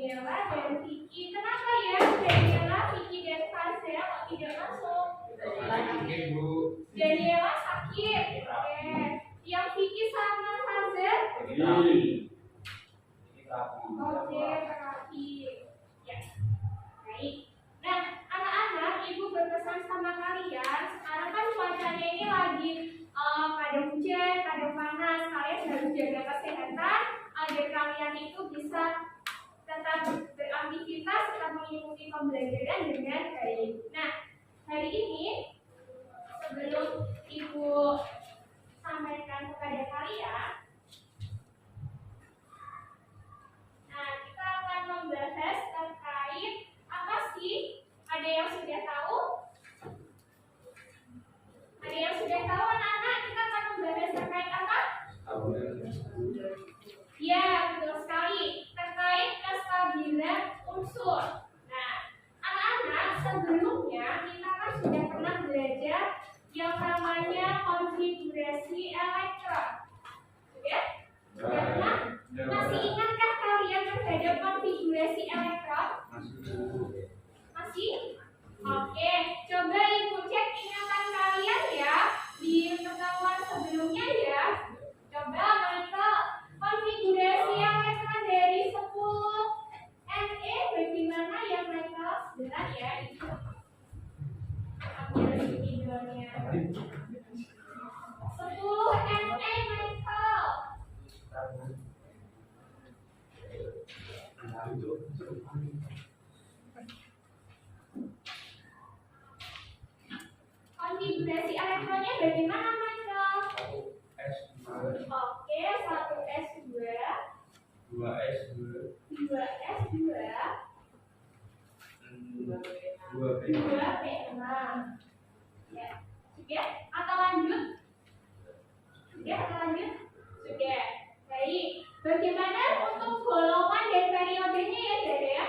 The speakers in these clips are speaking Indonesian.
Daniela dan Vicky. Kenapa ya Daniela, Vicky dan Fazel kok tidak masuk? Daniela sakit. Oke. Yang Vicky sama Fazel? Oke, terapi. Ya. Baik. Nah, anak-anak, ibu berpesan sama kalian. Sekarang kan cuacanya ini lagi kadang hujan, kadang panas. Kalian harus jaga kesehatan agar kalian itu bisa tetap beraktivitas, tetap mengikuti pembelajaran dengan baik. Nah, hari ini sebelum ibu sampaikan kepada kalian, nah kita akan membahas terkait apa sih? Ada yang sudah tahu? Ada yang sudah tahu anak-anak? Kita akan membahas terkait apa? Ya, betul sekali. Terkait kestabilan unsur. Nah, anak-anak, sebelumnya kita kan sudah pernah belajar yang namanya konfigurasi elektron. Ya? Pernah? Masih ingatkah kalian terhadap konfigurasi elektron? Masih? Oke, coba ibu cek ingatan kalian ya di pertemuan sebelumnya ya. Coba Michael, konfigurasi elektron dari 10 Ne bagaimana ya Michael? Sebentar ya, itu ambil videonya. 10 Ne Michael. Konfigurasi elektronnya bagaimana Michael? Oke, 1s2, 2s2, 2s2, 2p6. Ya, sudah? Atau lanjut? Sudah atau lanjut? Sudah. Baik. Bagaimana untuk golongan dan periodenya ya, Dada ya?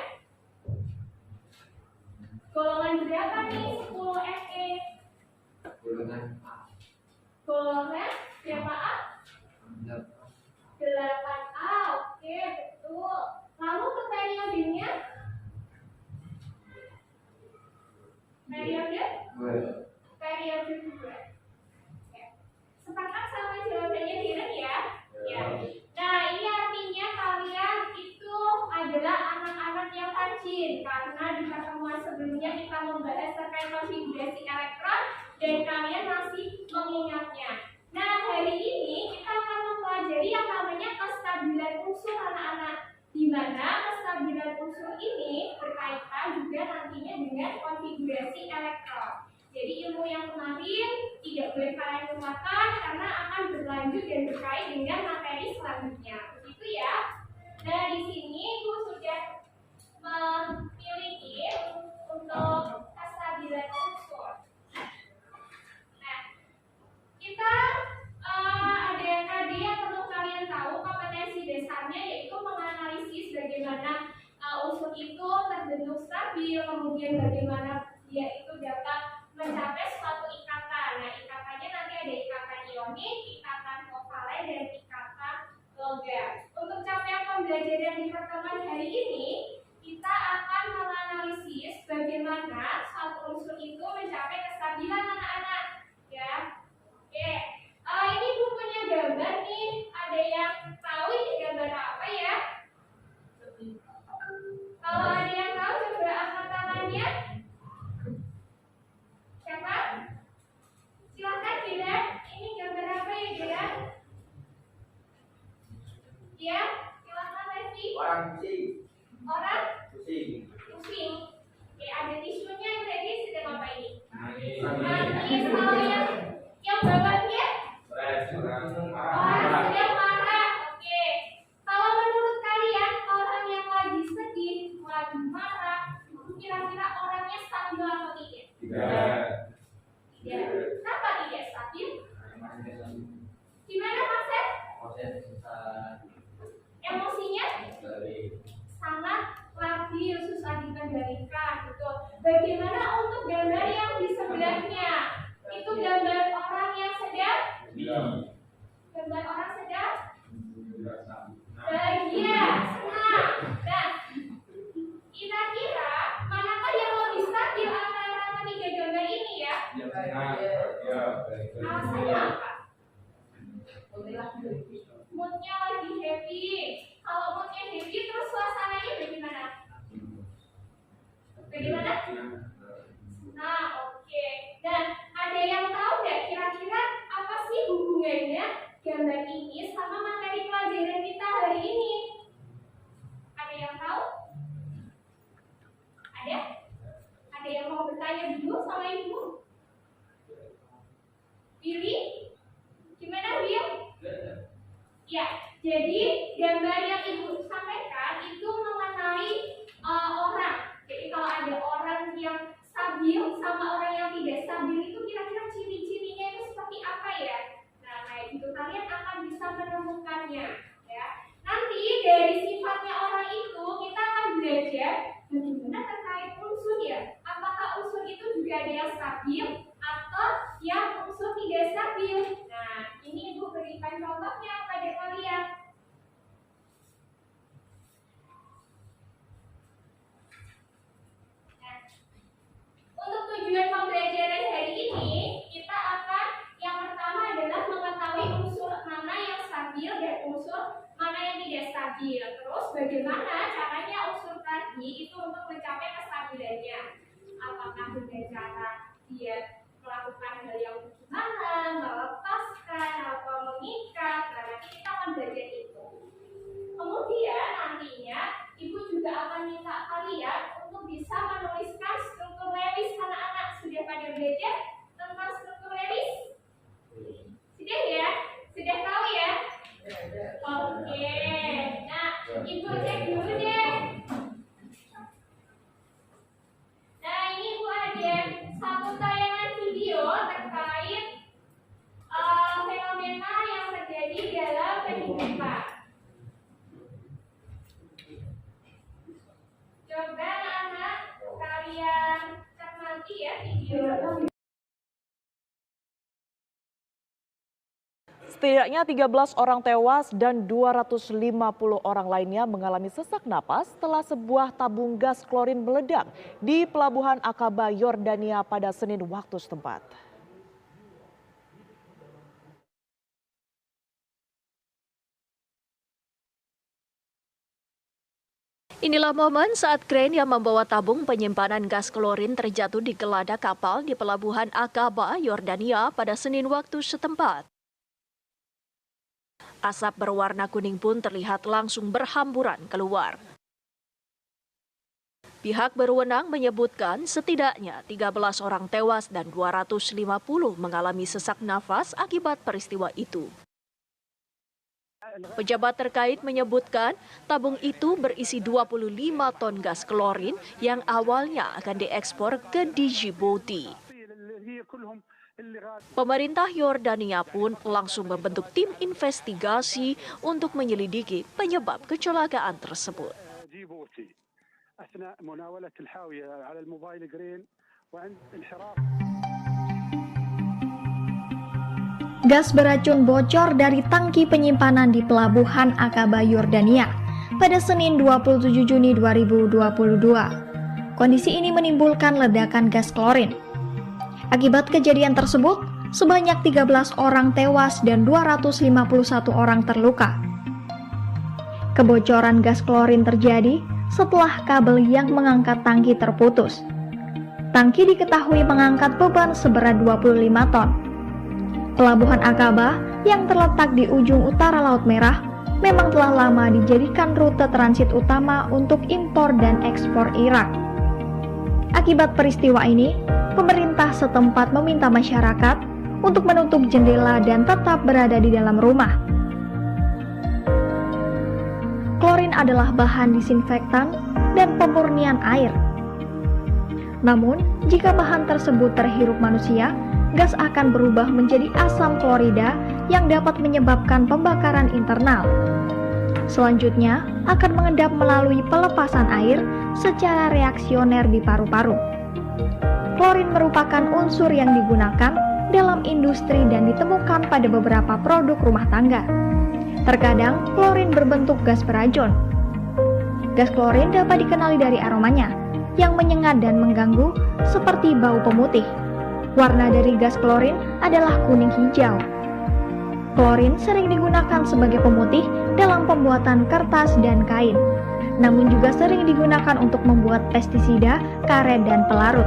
Golongan berapa nih 10 Ne? Golongan berapa A? 8A. Oke, betul. Lalu ke periodenya? Periode 2. Sepakat sama jawabannya Diren ya? Ya. Nah, ini artinya kalian itu adalah anak-anak yang rajin karena di pertemuan sebelumnya kita membahas terkait konfigurasi elektron dan kalian masih mengingatnya. Nah, hari ini kita akan mempelajari yang namanya kestabilan unsur anak-anak, di mana kestabilan unsur ini berkaitan juga nantinya dengan konfigurasi elektron. Jadi ilmu yang kemarin tidak boleh kalian lupakan karena akan berlanjut dan berkait dengan materi selanjutnya. Begitu ya. Nah, di sini Ibu sudah memiliki untuk kestabilan unsur. Nah, kita ada tadi yang perlu kalian tahu kompetensi dasarnya yaitu menganalisis bagaimana unsur itu terbentuk stabil, kemudian bagaimana dia itu dapat mencapai suatu ikatan. Nah, ikatannya nanti ada ikatan ionik, ikatan kovalen, dan ikatan logam. Untuk capaian pembelajaran di pertemuan hari ini, kita akan menganalisis bagaimana suatu unsur itu mencapai kestabilan anak-anak. Ya, oke. Ini bukunya gambar nih. Ada yang tahu ini gambar apa ya? Kalau ada yang tahu, coba angkat tangannya. Siapa? Silakan Diren. Ini gambar apa ya Diren? Ya, silakan Lesti. Orang pusing. Orang? Pusing. Pusing. Oke, ada tisunya tadi sedang apa ini? Nangis. Kalau yang bawahnya? Orang sedang marah. Oke. Kalau menurut kalian orang yang lagi sedih, lagi marah, itu kira-kira orangnya stabil atau tidak? Tidak. Ya, kenapa tidak stabil? Gimana Mas? Emosinya sangat labil, susah dikendalikan, betul. Bagaimana untuk gambar yang di sebelahnya? Itu gambar orang yang sedang? Gambar orang sedang? Bahagia, senang. Nah, Nah, oke. Dan ada yang tahu nggak kira-kira apa sih hubungannya gambar ini sama materi pelajaran kita hari ini? Ada yang tahu? Ada? Ada yang mau bertanya dulu sama ibu? Pilih? Gimana dia? Ya, jadi gambar yang ibu sampaikan itu mengenai orang. Jadi kalau ada orang yang stabil sama orang yang tidak stabil itu kira-kira ciri-cirinya itu seperti apa ya? Nah, kayak gitu kalian akan bisa menemukannya, ya. Nanti dari sifatnya orang itu kita akan belajar bagaimana terkait unsur ya. Apakah unsur itu juga ada yang stabil atau yang unsur tidak stabil? Nah, ini ibu berikan contohnya kepada kalian. Untuk tujuan pembelajaran hari ini, kita akan yang pertama adalah mengetahui unsur mana yang stabil dan unsur mana yang tidak stabil. Terus bagaimana caranya unsur tadi itu untuk mencapai kestabilannya? Apakah dengan cara dia melakukan hal yang bagaimana, melepaskan atau mengikat? Nah, nanti kita akan belajar itu. Kemudian nantinya ibu juga akan minta kalian untuk bisa menuliskan struktur Lewis. Anak-anak sudah pada belajar tentang struktur Lewis? Sudah ya? Sudah tahu ya? Oke. Nah, ibu cek dulu deh. Nah, ini ibu ada satu tayangan video terkait fenomena yang terjadi dalam kehidupan. Coba anak kalian cermati ya video. Setidaknya 13 orang tewas dan 250 orang lainnya mengalami sesak napas setelah sebuah tabung gas klorin meledak di Pelabuhan Aqaba, Yordania pada Senin waktu setempat. Inilah momen saat kren yang membawa tabung penyimpanan gas klorin terjatuh di geladak kapal di Pelabuhan Aqaba, Yordania pada Senin waktu setempat. Asap berwarna kuning pun terlihat langsung berhamburan keluar. Pihak berwenang menyebutkan setidaknya 13 orang tewas dan 250 mengalami sesak nafas akibat peristiwa itu. Pejabat terkait menyebutkan tabung itu berisi 25 ton gas klorin yang awalnya akan diekspor ke Djibouti. Pemerintah Yordania pun langsung membentuk tim investigasi untuk menyelidiki penyebab kecelakaan tersebut. Gas beracun bocor dari tangki penyimpanan di Pelabuhan Aqaba, Yordania pada Senin 27 Juni 2022. Kondisi ini menimbulkan ledakan gas klorin. Akibat kejadian tersebut, sebanyak 13 orang tewas dan 251 orang terluka. Kebocoran gas klorin terjadi setelah kabel yang mengangkat tangki terputus. Tangki diketahui mengangkat beban seberat 25 ton. Pelabuhan Aqaba yang terletak di ujung utara Laut Merah memang telah lama dijadikan rute transit utama untuk impor dan ekspor Irak. Akibat peristiwa ini, pemerintah setempat meminta masyarakat untuk menutup jendela dan tetap berada di dalam rumah. Klorin adalah bahan disinfektan dan pemurnian air. Namun, jika bahan tersebut terhirup manusia, gas akan berubah menjadi asam klorida yang dapat menyebabkan pembakaran internal. Selanjutnya, akan mengendap melalui pelepasan air secara reaksioner di paru-paru. Klorin merupakan unsur yang digunakan dalam industri dan ditemukan pada beberapa produk rumah tangga. Terkadang, klorin berbentuk gas beracun. Gas klorin dapat dikenali dari aromanya, yang menyengat dan mengganggu seperti bau pemutih. Warna dari gas klorin adalah kuning hijau. Klorin sering digunakan sebagai pemutih dalam pembuatan kertas dan kain. namun juga sering digunakan untuk membuat pestisida, karet, dan pelarut.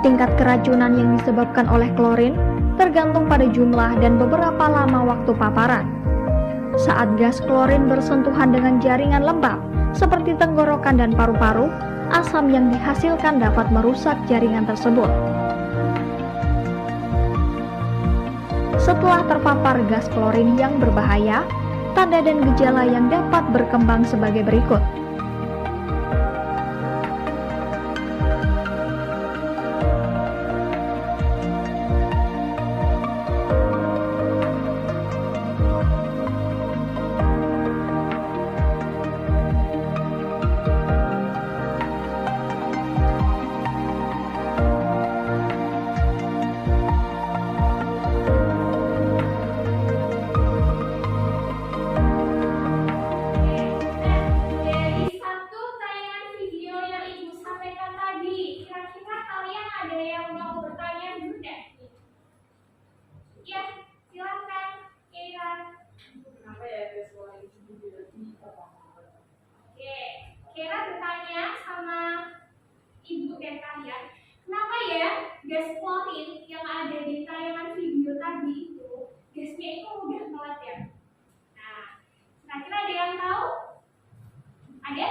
Tingkat keracunan yang disebabkan oleh klorin tergantung pada jumlah dan beberapa lama waktu paparan. Saat gas klorin bersentuhan dengan jaringan lembab, seperti tenggorokan dan paru-paru, asam yang dihasilkan dapat merusak jaringan tersebut. Setelah terpapar gas klorin yang berbahaya, tanda dan gejala yang dapat berkembang sebagai berikut. Kira bertanya sama ibu dan kalian, kenapa ya gas klorin yang ada di tayangan video tadi itu gasnya itu mudah meledak? Nah, kira-kira ada yang tahu? Ada?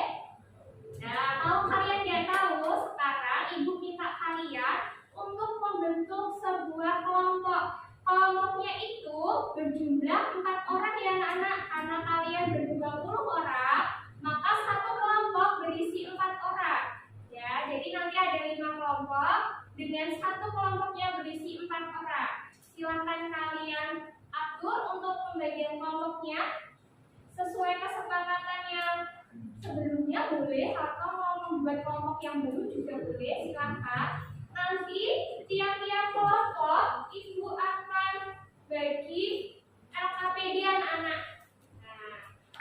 Nah, kalau kalian nggak tahu, sekarang ibu minta kalian untuk membentuk sebuah kelompok. Kelompoknya itu berjumlah 4 orang ya anak-anak. Karena kalian ber-20 orang, maka satu kelompok berisi 4 orang. Ya, jadi nanti ada 5 kelompok dengan satu kelompoknya berisi 4 orang. Silakan kalian atur untuk pembagian kelompoknya sesuai kesepakatan yang sebelumnya boleh, atau mau membuat kelompok yang baru juga boleh, silakan. Nanti tiap-tiap kelompok ibu akan bagi LKPD anak-anak. Nah,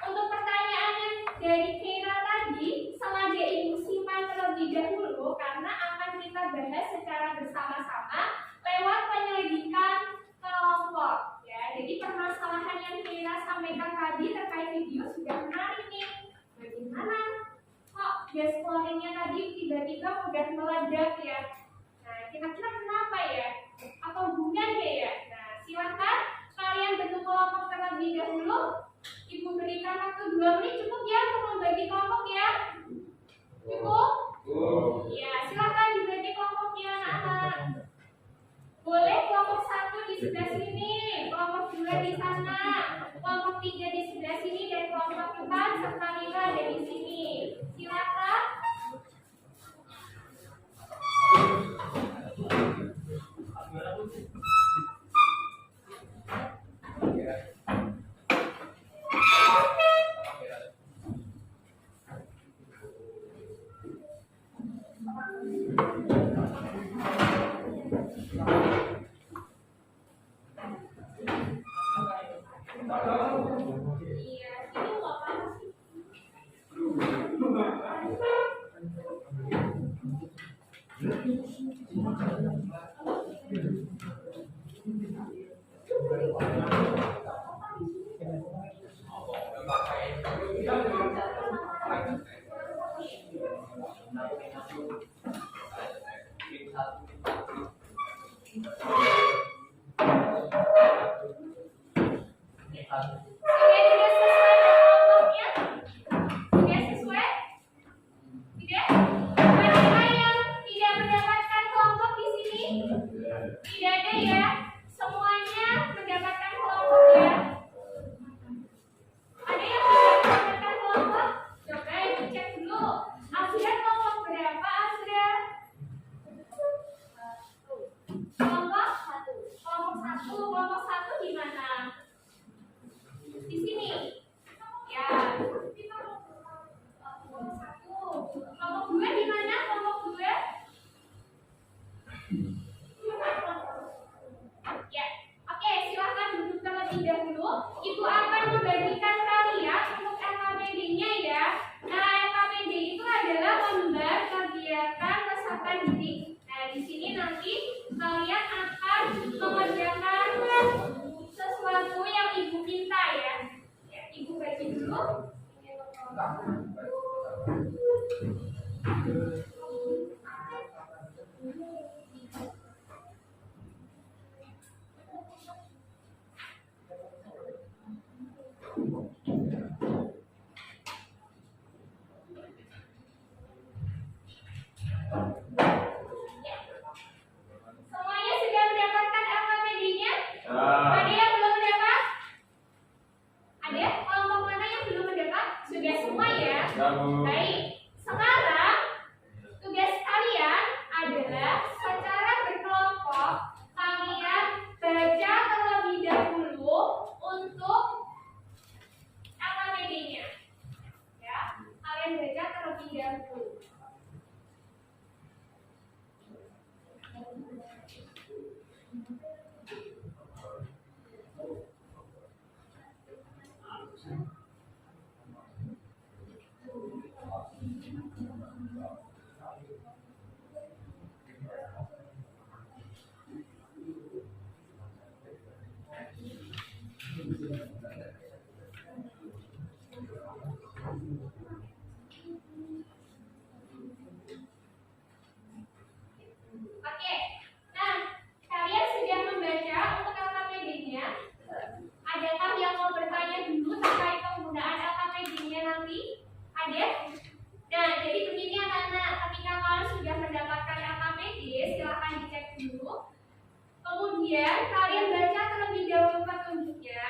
untuk pertanyaannya dari Kira tadi, sengaja ibu simpan terlebih dahulu karena akan kita bahas secara bersama-sama lewat penyelidikan kelompok. Ya, jadi permasalahan yang Kira sampaikan tadi terkait video sudah menarik nih. Bagaimana kok gas klorinnya tadi tiba-tiba udah meledak ya? Nah, kira-kira kenapa ya? Apa hubungannya ya? Nah, silakan kalian bentuk kelompok terlebih dahulu. Ibu berikan waktu 2 menit cukup ya untuk membagi kelompok ya? Cukup? Ya, silakan dibagi kelompoknya anak-anak. Boleh kelompok 1 di sebelah sini, kelompok 2 di sana, kelompok 3 di sebelah sini, dan kelompok 4 serta 5 ada di sini. Silakan. Iya, ini nggak apa-apa sih. Aslinya kelompok berapa? Aslinya Semuanya sudah mendapatkan LKPD-nya? Ya. Ada yang belum mendapat? Ada kelompok mana yang belum mendapat? Sudah semua ya? Ya, Bu. Baik. Sekarang tugas kalian adalah secara berkelompok kalian baca terlebih dahulu untuk LKPD-nya. Ya, kalian baca terlebih dahulu. Oke, nah kalian sudah membaca untuk LKPD-nya. Adakah yang mau bertanya dulu terkait penggunaan LKPD-nya nanti? Ada? Nah, jadi begini anak-anak, ketika kalian sudah mendapatkan LKPD, silahkan dicek dulu. Kemudian kalian baca terlebih dahulu petunjuknya.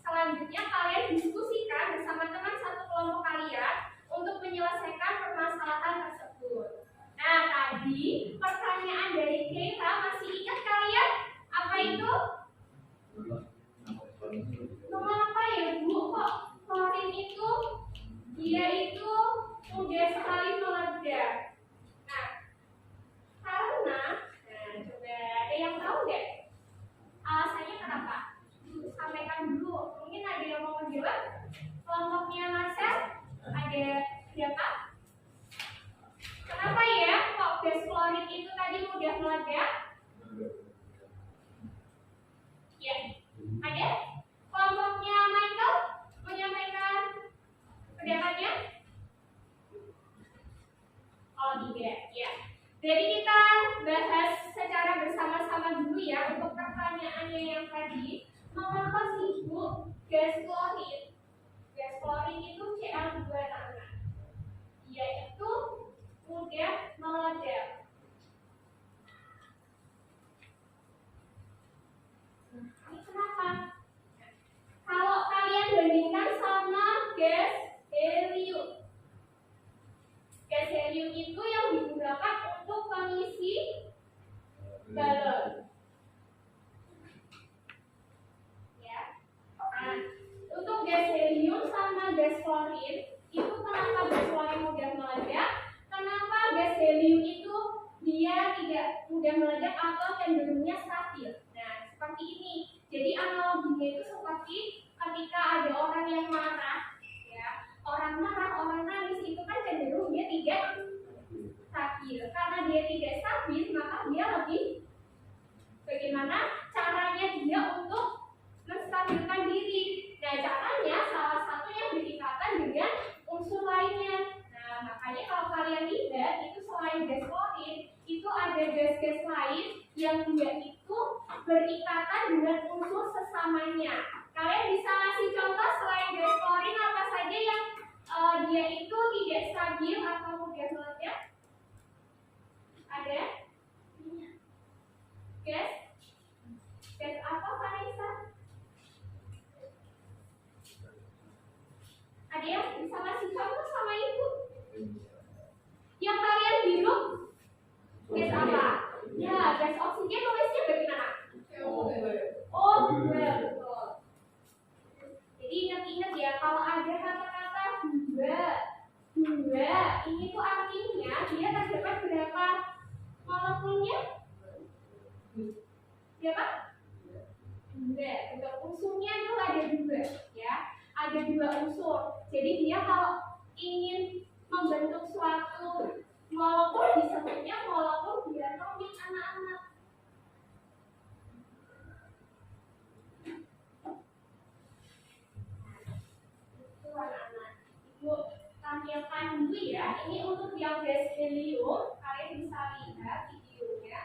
Selanjutnya kalian diskusikan bersama teman satu kelompok kalian untuk menyelesaikan permasalahan tersebut. Nah, tadi pertanyaan dari Keira masih ingat kalian? Apa itu? Mengapa ya Bu, kok klorin itu dia itu mudah sekali meledak? Nah, karena, coba ada yang tahu nggak alasannya kenapa? Sampaikan dulu. Mungkin ada yang mau menjawab? Kelompoknya Marcel, ada siapa? Kenapa ya kok gas klorin itu tadi mudah meledak? Ya, ada? Kelompoknya Michael menyampaikan pendapatnya? Oh tidak, ya. Jadi kita bahas secara bersama-sama dulu ya untuk pertanyaannya yang tadi. Mengapa sih Bu gas klorin? Gas klorin itu Cl2 anak-anak. Dia itu mudah meledak. Ini kenapa? Kalau kalian bandingkan sama gas helium. Gas helium itu yang digunakan untuk pengisi balon. Ya. Nah, untuk gas helium sama gas klorin, itu kenapa gas klorin mudah meledak? Kenapa gas helium itu dia tidak mudah meledak atau cenderungnya stabil? Nah, seperti ini. Jadi analoginya itu seperti ketika ada orang yang marah, ya, orang marah, orang nangis itu kan cenderung dia tidak stabil. Karena dia tidak stabil, maka dia lebih bagaimana caranya dia untuk menstabilkan diri. Nah, caranya salah satunya berikatan dengan unsur lainnya. Nah, makanya kalau kalian lihat itu selain gas klorin, itu ada gas-gas lain yang dia itu berikatan dengan unsur sesamanya. Kalian bisa kasih contoh selain gas klorin apa saja yang dia itu tidak stabil atau mudah meledak? Ada? Gas? Gas apa Vanessa? Ada yang bisa kasih contoh sama ibu? Yang kalian hirup gas apa? Ya, gas oksigen nulisnya bagaimana? Oh, betul. Jadi ingat-ingat ya, kalau ada kata-kata dua, ini tuh artinya dia terdapat berapa molekulnya? Berapa? Dua. Untuk unsurnya tuh ada dua, ya. Ada dua unsur. Jadi dia kalau ingin membentuk suatu molekul disebutnya molekul diatomik anak-anak. Itu anak. pandu ya. Ini untuk yang gas helium, kalian bisa lihat videonya.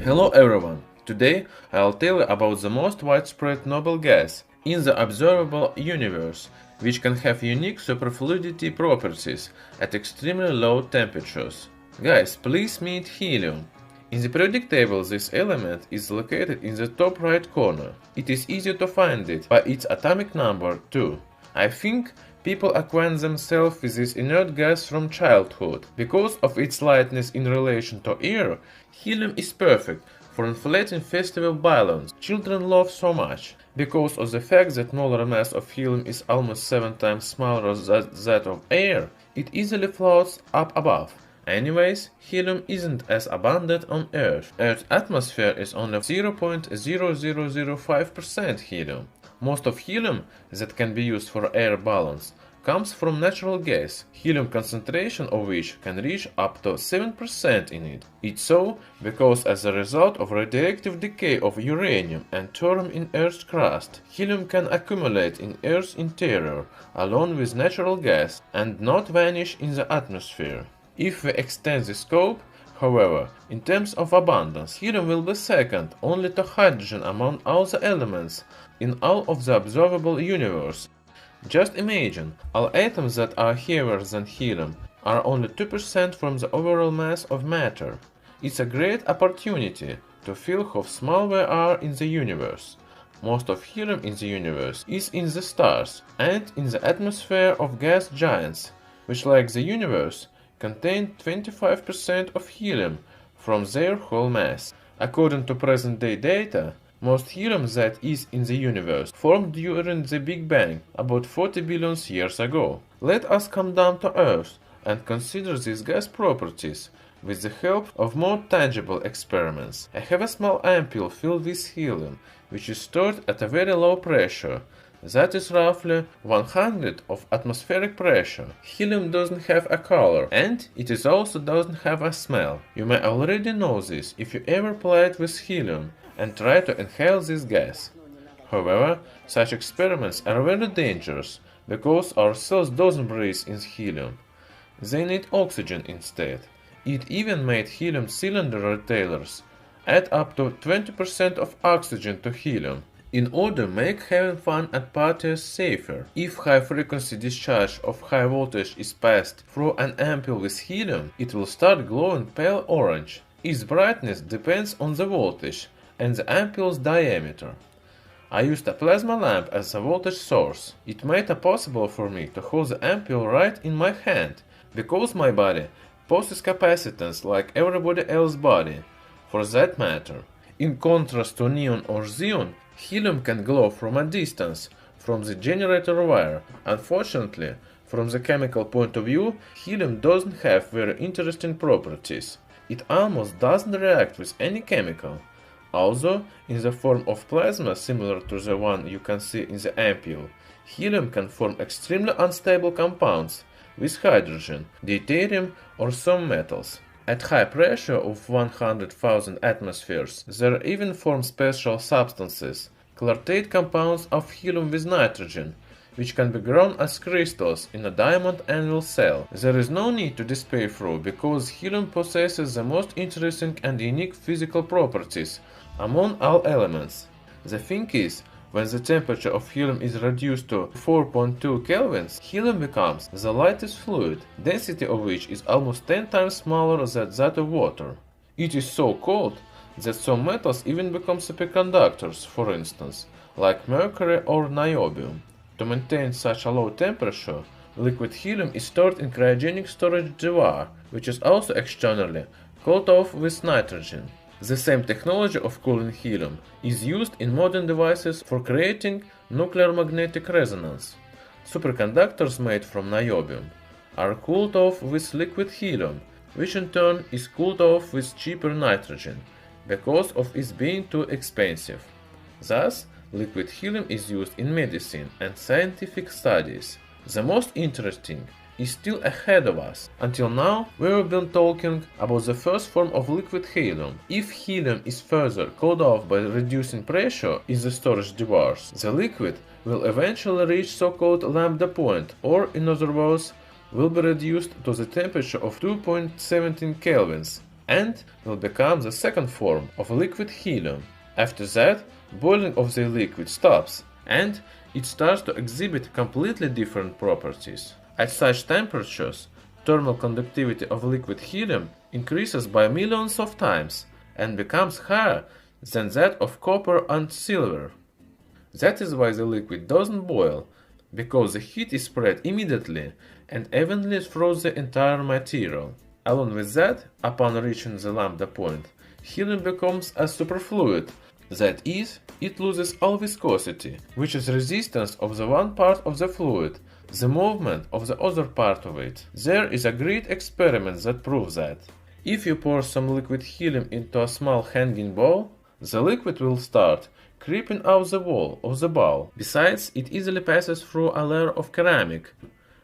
Hello everyone! Today I'll tell you about the most widespread noble gas in the observable universe, which can have unique superfluidity properties at extremely low temperatures. Guys, please meet helium. In the periodic table, this element is located in the top right corner. It is easy to find it by its atomic number 2. I think people acquaint themselves with this inert gas from childhood. Because of its lightness in relation to air, helium is perfect for inflating festival balloons children love so much. Because of the fact that molar mass of helium is almost 7 times smaller than that of air, it easily floats up above. Anyways, helium isn't as abundant on Earth. Earth's atmosphere is only 0.0005% helium. Most of helium that can be used for air balloons comes from natural gas, helium concentration of which can reach up to 7% in it. It's so because as a result of radioactive decay of uranium and thorium in Earth's crust, helium can accumulate in Earth's interior along with natural gas and not vanish in the atmosphere. If we extend the scope, however, in terms of abundance, helium will be second only to hydrogen among all the elements in all of the observable universe. Just imagine, all atoms that are heavier than helium are only 2% from the overall mass of matter. It's a great opportunity to feel how small we are in the universe. Most of helium in the universe is in the stars and in the atmosphere of gas giants, which, like the universe, contain 25% of helium from their whole mass. According to present-day data, most helium that is in the universe formed during the Big Bang about 40 billion years ago. Let us come down to Earth and consider these gas properties with the help of more tangible experiments. I have a small ampule filled with helium, which is stored at a very low pressure. That is roughly 100 of atmospheric pressure. Helium doesn't have a color, and it is also doesn't have a smell. You may already know this if you ever played with helium and try to inhale this gas. However, such experiments are very dangerous because our cells don't breathe in helium. They need oxygen instead. It even made helium cylinder retailers add up to 20% of oxygen to helium. In order to make having fun at parties safer, if high-frequency discharge of high voltage is passed through an ampule with helium, it will start glowing pale orange. Its brightness depends on the voltage and the ampule's diameter. I used a plasma lamp as a voltage source. It made it possible for me to hold the ampule right in my hand, because my body possesses capacitance like everybody else's body, for that matter. In contrast to neon or xenon, helium can glow from a distance, from the generator wire. Unfortunately, from the chemical point of view, helium doesn't have very interesting properties. It almost doesn't react with any chemical. Also, in the form of plasma similar to the one you can see in the ampule, helium can form extremely unstable compounds with hydrogen, deuterium or some metals. At high pressure of 100,000 atmospheres, there even form special substances, clartate compounds of helium with nitrogen, which can be grown as crystals in a diamond anvil cell. There is no need to despair through, because helium possesses the most interesting and unique physical properties among all elements. The thing is, when the temperature of helium is reduced to 4.2 kelvins, helium becomes the lightest fluid, density of which is almost 10 times smaller than that of water. It is so cold that some metals even become superconductors, for instance, like mercury or niobium. To maintain such a low temperature, liquid helium is stored in cryogenic storage reservoir, which is also externally cooled off with nitrogen. The same technology of cooling helium is used in modern devices for creating nuclear magnetic resonance. Superconductors made from niobium are cooled off with liquid helium, which in turn is cooled off with cheaper nitrogen, because of its being too expensive. Thus, liquid helium is used in medicine and scientific studies. The most interesting is still ahead of us. Until now, we've been talking about the first form of liquid helium. If helium is further cooled off by reducing pressure in the storage device, the liquid will eventually reach so-called lambda point, or in other words, will be reduced to the temperature of 2.17 kelvins and will become the second form of liquid helium. After that, boiling of the liquid stops and it starts to exhibit completely different properties. At such temperatures, thermal conductivity of liquid helium increases by millions of times and becomes higher than that of copper and silver. That is why the liquid doesn't boil, because the heat is spread immediately and evenly through the entire material. Along with that, upon reaching the lambda point, helium becomes a superfluid. That is, it loses all viscosity, which is resistance of the one part of the fluid, the movement of the other part of it. There is a great experiment that proves that. If you pour some liquid helium into a small hanging bowl, the liquid will start creeping out the wall of the bowl. Besides, it easily passes through a layer of ceramic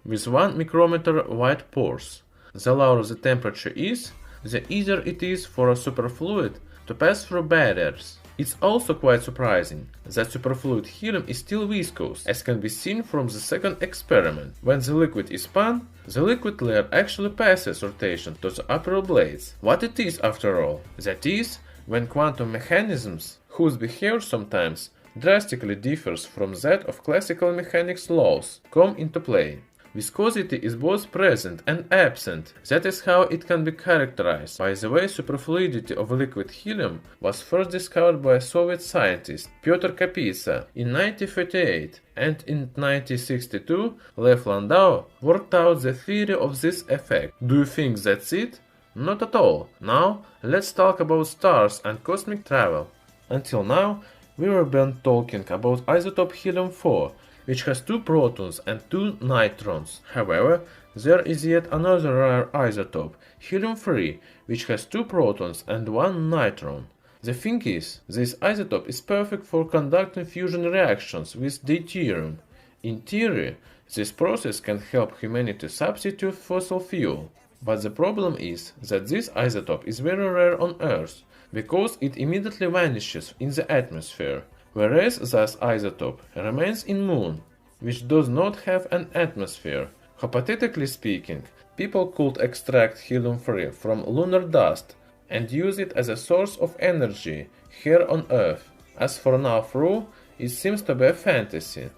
with 1 micrometer wide pores. The lower the temperature is, the easier it is for a superfluid to pass through barriers. It's also quite surprising that superfluid helium is still viscous, as can be seen from the second experiment. When the liquid is spun, the liquid layer actually passes rotation to the upper blades. What it is after all? That is, when quantum mechanisms, whose behavior sometimes drastically differs from that of classical mechanics laws, come into play. Viscosity is both present and absent. That is how it can be characterized. By the way, superfluidity of liquid helium was first discovered by a Soviet scientist, Pyotr Kapitsa, in 1938, and in 1962, Lev Landau worked out the theory of this effect. Do you think that's it? Not at all. Now, let's talk about stars and cosmic travel. Until now, we were been talking about isotope helium-4, which has 2 protons and 2 neutrons. However, there is yet another rare isotope, helium-3, which has 2 protons and 1 neutron. The thing is, this isotope is perfect for conducting fusion reactions with deuterium. In theory, this process can help humanity substitute fossil fuel. But the problem is that this isotope is very rare on Earth, because it immediately vanishes in the atmosphere, whereas this isotope remains in Moon, which does not have an atmosphere. Hypothetically speaking, people could extract helium-3 from lunar dust and use it as a source of energy here on Earth. As for now through, it seems to be a fantasy.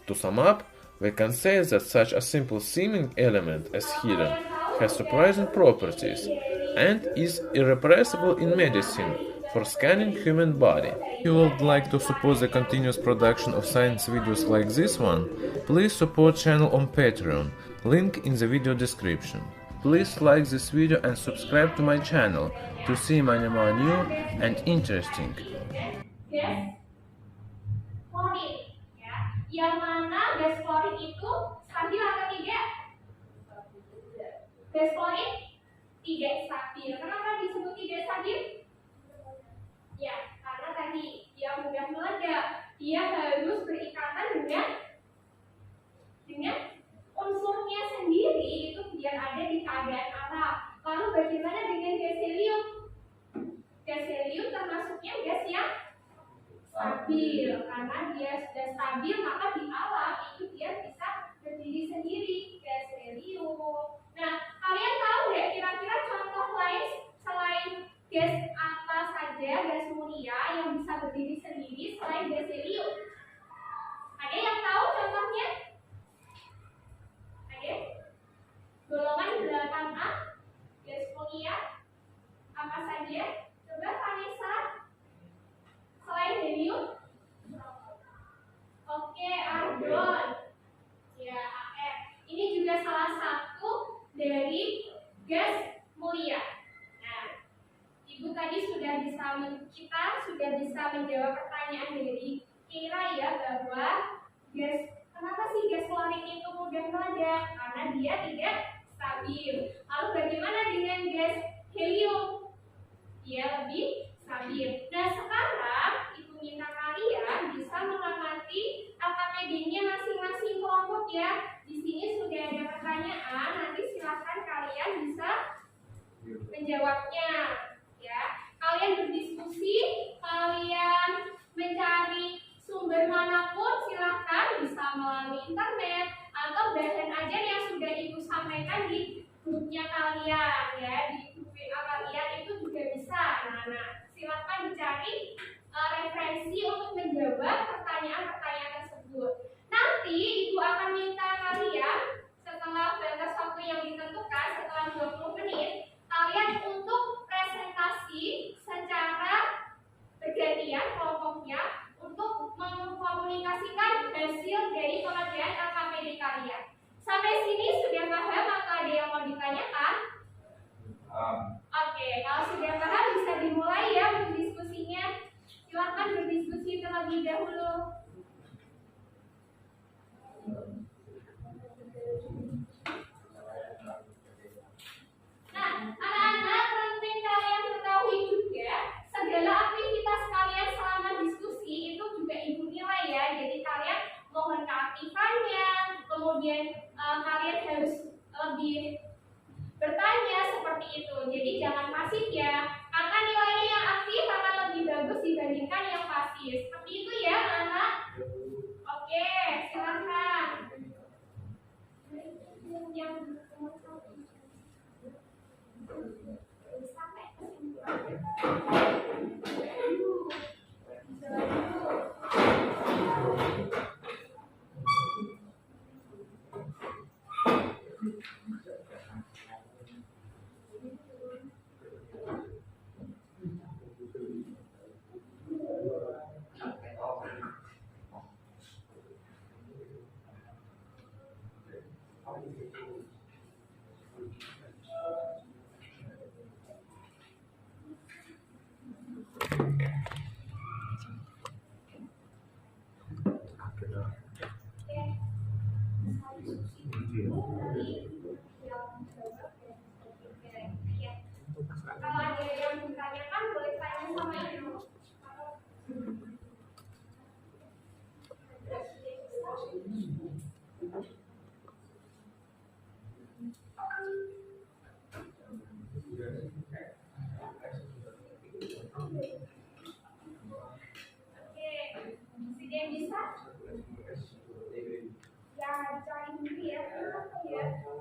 To sum up, we can say that such a simple seeming element as helium has surprising properties and is irrepressible in medicine for scanning human body. If you would like to support the continuous production of science videos like this one, please support channel on Patreon, link in the video description. Please like this video and subscribe to my channel to see many more new and interesting. Gas klorin, ya. Yang mana gas klorin itu stabil atau tidak? Gas klorin tidak stabil. Kenapa disebut tidak stabil? Ya, karena tadi dia mudah meledak. Dia harus berikatan dengan unsurnya sendiri itu biar ada di keadaan alam. Lalu bagaimana dengan gas helium? Gas helium termasuknya gas yang stabil. Karena dia sudah stabil, maka di alam itu dia bisa berdiri sendiri. Gas helium. Nah, kalian tahu nggak kira-kira contoh lain selain gas apa saja, gas mulia yang bisa berdiri sendiri selain gas helium? Ada yang tahu contohnya? Ada? Golongan 8A, gas mulia, apa saja? Coba Vanessa, selain helium? Oke, argon. Ya, AR. Ini juga salah satu dari gas mulia. Nah, Ibu tadi sudah bisa menjawab pertanyaan dari Kira ya, bahwa kenapa sih gas klorin itu mudah meledak? Karena dia tidak stabil. Lalu bagaimana dengan gas helium? Dia lebih stabil. Nah, sekarang Ibu minta kalian bisa mengamati AKPD-nya masing-masing kelompok ya. Di sini sudah ada pertanyaan. silahkan kalian bisa menjawabnya. Ya, kalian berdiskusi, kalian mencari sumber manapun silahkan, bisa melalui internet atau bahan ajar yang sudah ibu sampaikan di grupnya kalian, ya, di grup WA kalian itu juga bisa. Nah, silahkan dicari referensi untuk menjawab pertanyaan-pertanyaan tersebut. Nanti ibu akan minta kalian setelah batas waktu yang ditentukan, setelah 20 menit, kalian untuk presentasi secara bergantian kelompoknya untuk mengkomunikasikan hasil dari pengerjaan LKPD kalian. Sampai sini sudah paham atau ada yang mau ditanyakan? Oke, kalau sudah paham bisa dimulai ya untuk diskusinya. Silakan berdiskusi terlebih dahulu. Nah, anak-anak penting kalian ketahui juga segala aktivitas kalian selama diskusi itu juga ibu nilai ya. Jadi kalian mohon keaktifannya, kemudian kalian harus lebih bertanya seperti itu. Jadi jangan pasif ya, karena nilainya yang aktif akan lebih bagus dibandingkan yang pasif. Seperti itu ya anak. Oke, silakan. Yang sampai kalau ada yang ditanyakan boleh tanya sama ibu. Oke, sudah bisa? Ya, cari dulu ya.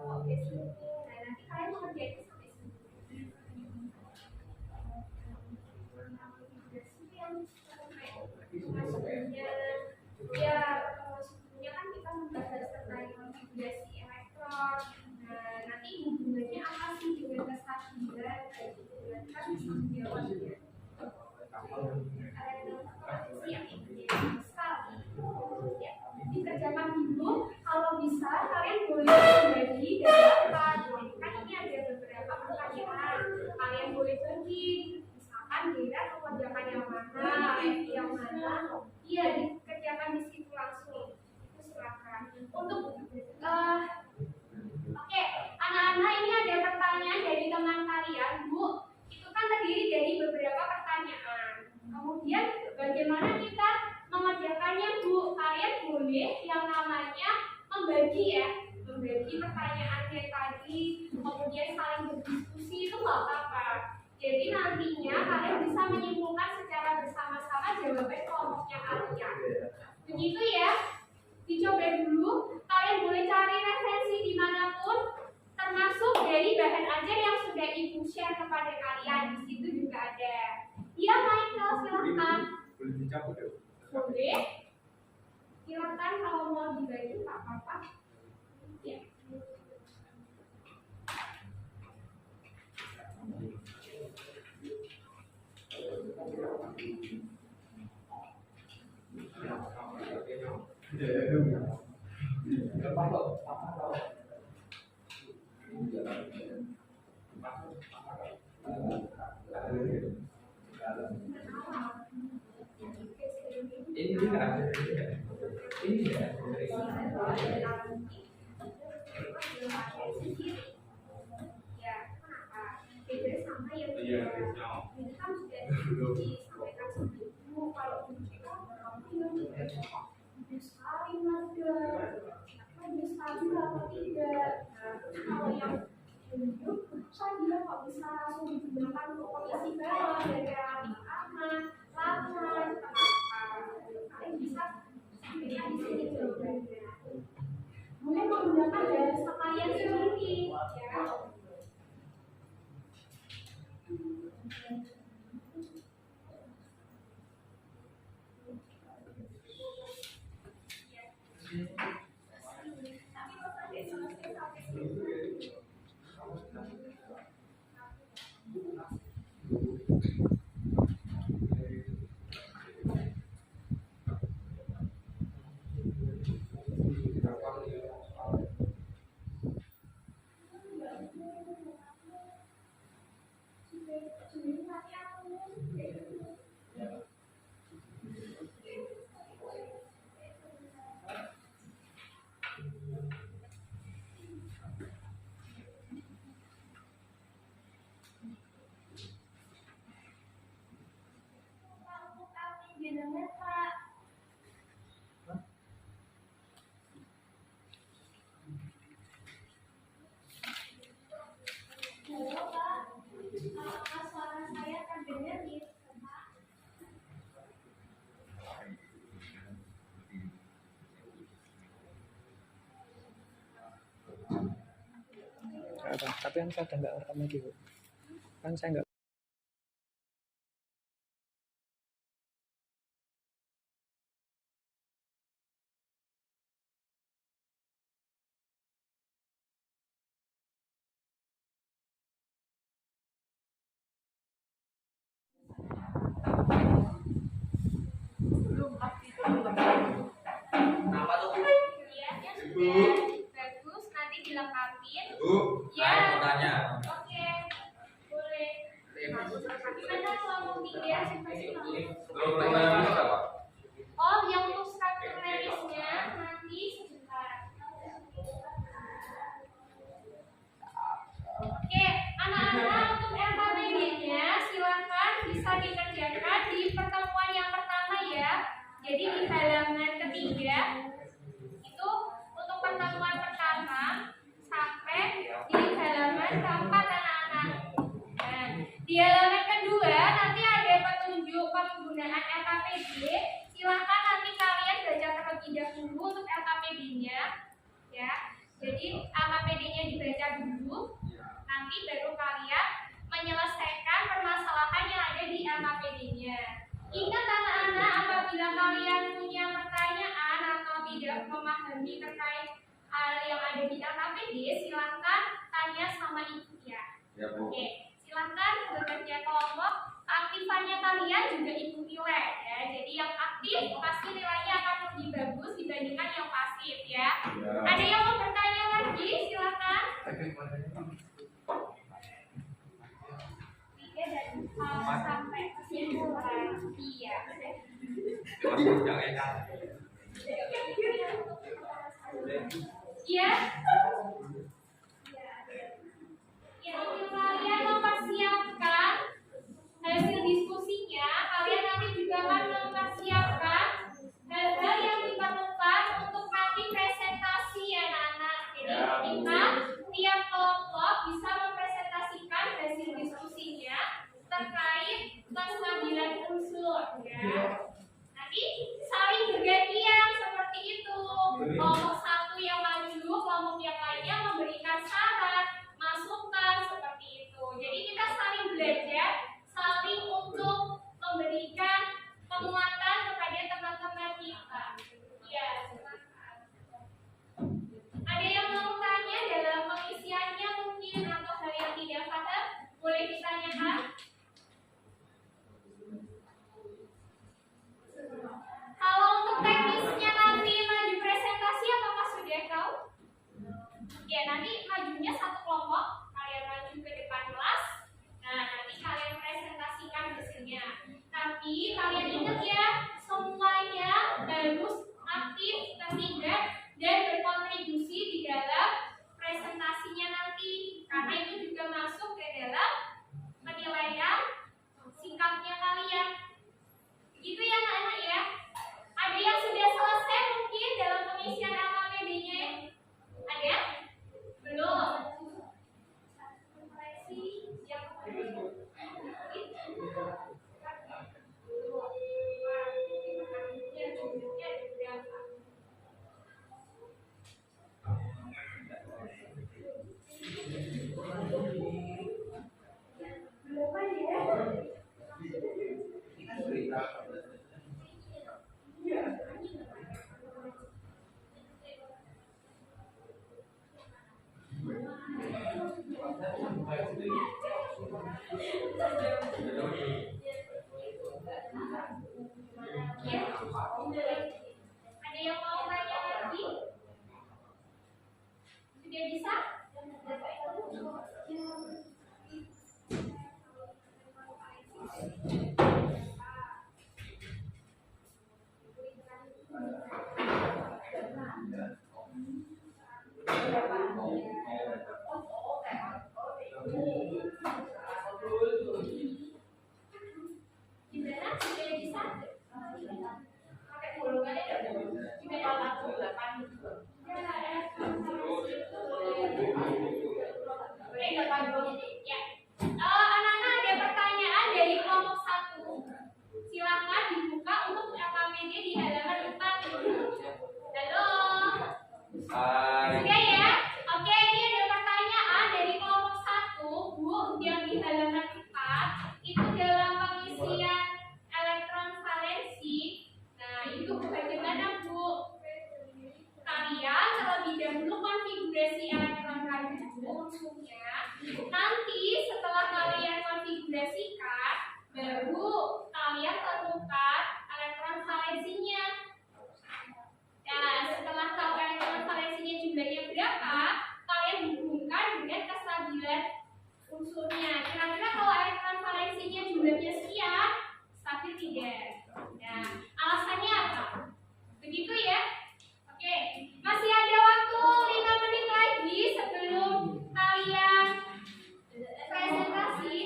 Oke, sini. Nah, nanti kalian mengerjain sampai sini. Ya, sebelumnya kan kita membahas tentang konfigurasi elektron. Nah, nanti hubungannya apa sih dengan kestabilan? Kita bisa menjawab ya. Dikerjakan dulu. Kalau bisa, kalian boleh membagi beberapa. Kan ini ada beberapa pertanyaan. Kalian boleh bagi. Misalkan kira mengerjakan yang mana, yang mana. Iya, dikerjakan di situ langsung. Itu silakan. Untuk oke, anak-anak ini ada pertanyaan dari teman kalian, Bu. Itu kan terdiri dari beberapa pertanyaan. Kemudian bagaimana kita mengerjakannya, Bu? Kalian boleh yang namanya membagi ya, membagi pertanyaannya tadi, kemudian saling berdiskusi itu nggak apa-apa. Jadi nantinya kalian bisa menyimpulkan secara bersama-sama jawaban kelompoknya kalian. Begitu ya. Dicoba dulu. Kalian boleh cari referensi dimanapun, termasuk dari bahan ajar yang sudah ibu share kepada kalian. Di situ juga ada. Iya, Michael, silahkan. Boleh dicabut ya? Boleh. Silakan kalau mau dibagi tak apa-apa. Ya. Ini tidak ada. Ini ya. Ya, kenapa? Beda sama yang Iya, ini kan sudah disampaikan sebelumnya. Kalau kita kamu yang saling ada, bisa stabil atau tidak. Nah, kalau yang ditunjuk, kan dia nggak bisa langsung digunakan untuk pengisi balon dari relatif aman, laman, kalian bisa pilih di sini jawabannya. Boleh menggunakan bahasa kalian sendiri, ya. Tapi kan saya udah nggak rekam lagi, Bu. Kan saya nggak. Kenapa tuh, Bu? Iya, ya sudah. Bagus, nanti dilengkapin. Bu, Ya. saya mau tanya. Oke, boleh. Gimana kelompok 3 Belum pelajaran ini apa? Oh, yang untuk struktur medisnya nanti sebentar. Oke, anak-anak untuk RKPD-nya silakan bisa dikerjakan di pertemuan yang pertama ya. Jadi di halaman ketiga itu untuk pertemuan pertama sampai di halaman keempat anak-anak. Nah, di halaman kedua nanti ada petunjuk penggunaan LKPD. Silakan nanti kalian baca terlebih dahulu untuk LKPD-nya, ya. Jadi LKPD-nya dibaca dulu, nanti baru kalian menyelesaikan permasalahan yang ada di LKPD-nya. Ingat anak-anak, apabila kalian punya pertanyaan atau tidak memahami terkait hal yang ada di LKPD, silakan tanya sama ibu ya. Ya, Bu. Oke, silakan bekerja kelompok. Keaktifannya kalian juga ibu nilai ya. Jadi yang aktif pasti nilainya akan lebih bagus dibandingkan yang pasif ya. Ada yang mau bertanya lagi? Silakan. 3 dan 4 sampai kesimpulan. Iya. Iya. Ya, untuk kalian mempersiapkan hasil diskusinya, kalian nanti juga akan mempersiapkan hal-hal yang diperlukan untuk nanti presentasi ya anak-anak. Jadi ketika tiap kelompok bisa mempresentasikan hasil diskusinya terkait kestabilan unsur ya. Nanti saling bergantian seperti itu. Kelompok satu yang maju, kelompok yang Ya, ada yang mau tanya lagi? Sudah bisa? Gimana? Sudah bisa? Pakai golongannya ada gimana? 8. Ya. Anak-anak ada pertanyaan dari kelompok 1. Silakan dibuka untuk LKPD di halaman 4. Halo. Sudah ya? Oke, ini ada pertanyaan dari kelompok 1, Bu, yang di halaman 4. Itu dalam pengisian elektron valensi. Nah, itu bagaimana, Bu? Kalian terlebih dahulu konfigurasi elektron kalian unsurnya. Nanti setelah kalian konfigurasikan, baru kalian temukan elektron valensinya. Nah, setelah tahu elektron valensinya jumlahnya berapa, kalian hubungkan dengan kestabilan unsurnya. Kira-kira kalau elektron valensinya jumlahnya sekian, stabil tidak? Nah, alasannya apa? Begitu ya? Oke, masih ada waktu 5 menit lagi sebelum kalian presentasi.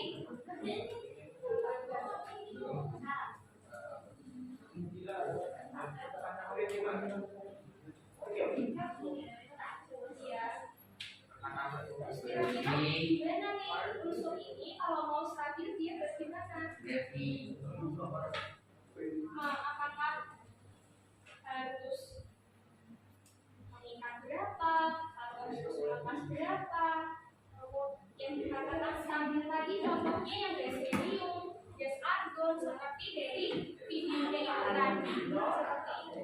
Kira-kira gimana nih unsur ini kalau mau stabil dia bagaimana? Apakah harus mengikat berapa atau harus lepas berapa? Yang dikatakan stabil tadi contohnya yang gas helium, gas argon seperti dari videonya itu tadi. Seperti itu.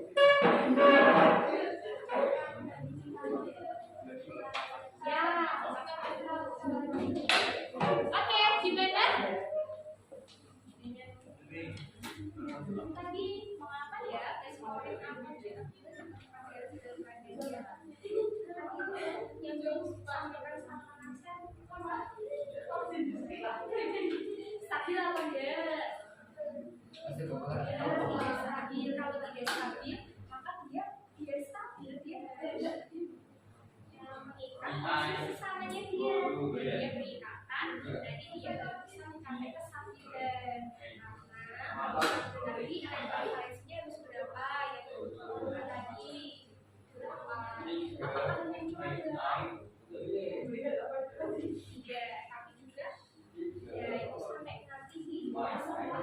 Ya, oke, gimana? Tadi mengapa ya tes favorit apa ya? Yang jauh stabil apa enggak? Stabil. Kalau tidak stabil, maka dia tidak stabil. Dia mengikat sesamanya dia berikatan, jadi dia tidak bisa mencapai kestabilan. Karena nanti elektron valensinya harus berapa ya tadi berapa? Apakah mungkin cuma 2? Tidak, tapi juga ya itu sampai nanti di semuanya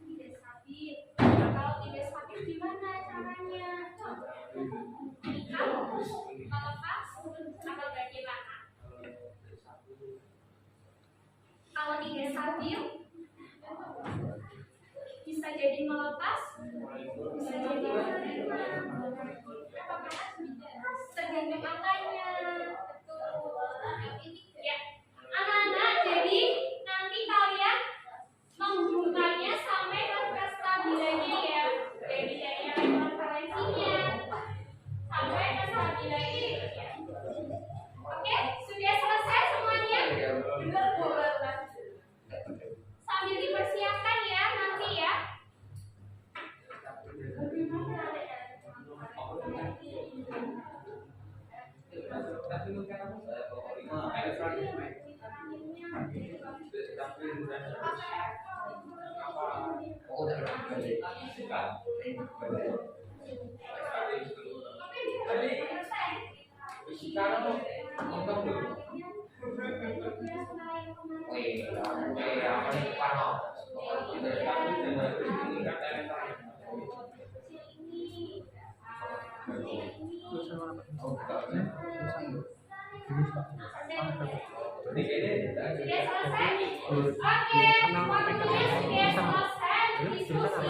tidak stabil. Nah, kalau tidak stabil gimana caranya? Melepas atau bagaimana? Kalau tidak stabil bisa jadi melepas, bisa jadi menerima. Tergantung angkanya. Betul. Ya, anak-anak, jadi nanti kalian menghubungkannya sampai ke kestabilannya ya. Dari elektron valensinya sampai ke kestabilannya ya. Oke, sudah selesai semuanya? Sambil dipersiapkan ya nanti ya. Sudah selesai? Oke, waktunya sudah selesai diskusi.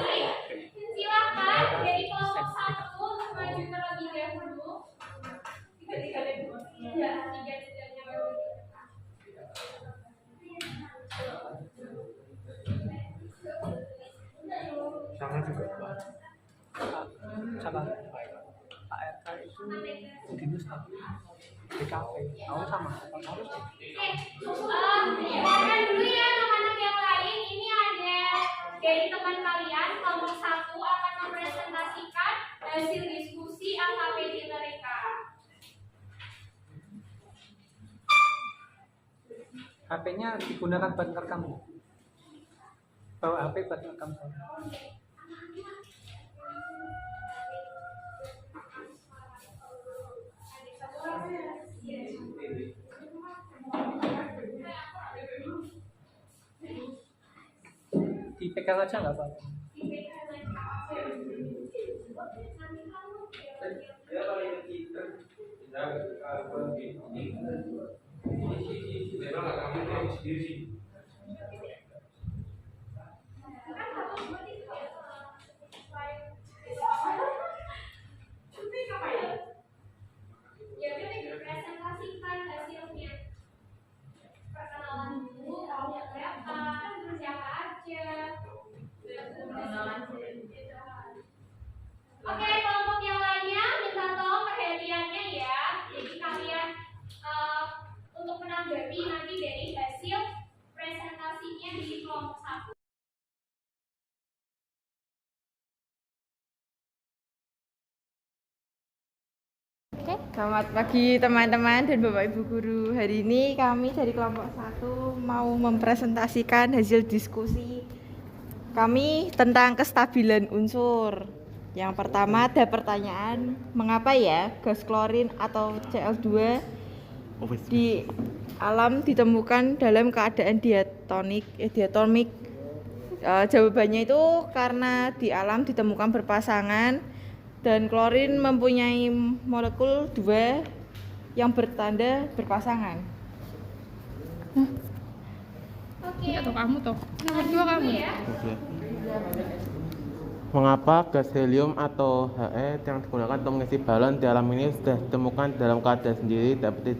Silakan dari kelompok 1 untuk maju terlebih dahulu. tiga-tiganya baru direkam. Sama juga Pak. Sama ARK itu Dinus tapi DKV. Kamu sama harus. Warna dulu ya anak-anak yang lain. Ini ada dari teman kalian kelompok 1 akan mempresentasikan hasil diskusi AKPD mereka. HP-nya digunakan buat ngerekam. Bawa HP buat ngerekam. Dipegang aja nggak apa-apa. Ya udah dipresentasikan hasilnya. Perkenalan dulu, kamu siapa, siapa aja. Oke, kelompok yang lainnya minta tolong perhatiannya ya. Jadi kalian untuk menanggapi nanti dari hasil presentasinya di kelompok 1. Oke, selamat pagi teman-teman dan Bapak Ibu Guru. Hari ini kami dari kelompok 1 mau mempresentasikan hasil diskusi kami tentang kestabilan unsur. Yang pertama ada pertanyaan, mengapa ya gas klorin atau Cl2 di alam ditemukan dalam keadaan diatomik? Jawabannya itu karena di alam ditemukan berpasangan dan klorin mempunyai molekul 2 yang bertanda berpasangan. Oke. Atau kamu toh? Nomor 2 kamu. Ya. Mengapa gas helium atau He yang digunakan untuk mengisi balon di alam ini sudah ditemukan dalam keadaan sendiri seperti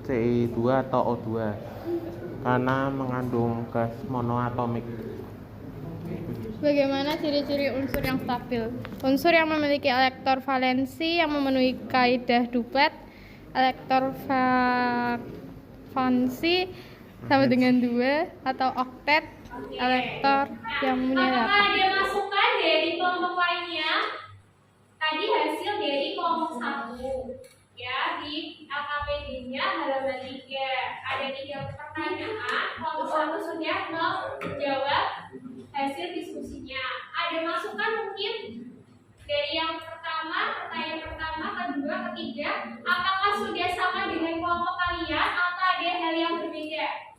Ci2 atau O2? Karena mengandung gas monoatomik. Bagaimana ciri-ciri unsur yang stabil? Unsur yang memiliki elektor valensi yang memenuhi kaidah Duplet, elektor valensi sama dengan 2 atau oktet, elektor yang mempunyai Apakah ada masukan dari kelompok lainnya? Tadi hasil dari kelompok 1 ya di AKPD-nya halaman 3 ada 3 pertanyaan. Kelompok 1 sudah menjawab hasil diskusinya. Ada masukan mungkin dari yang pertama, pertanyaan pertama, kedua, ketiga, apakah sudah sama dengan kelompok kalian atau ada hal yang berbeda?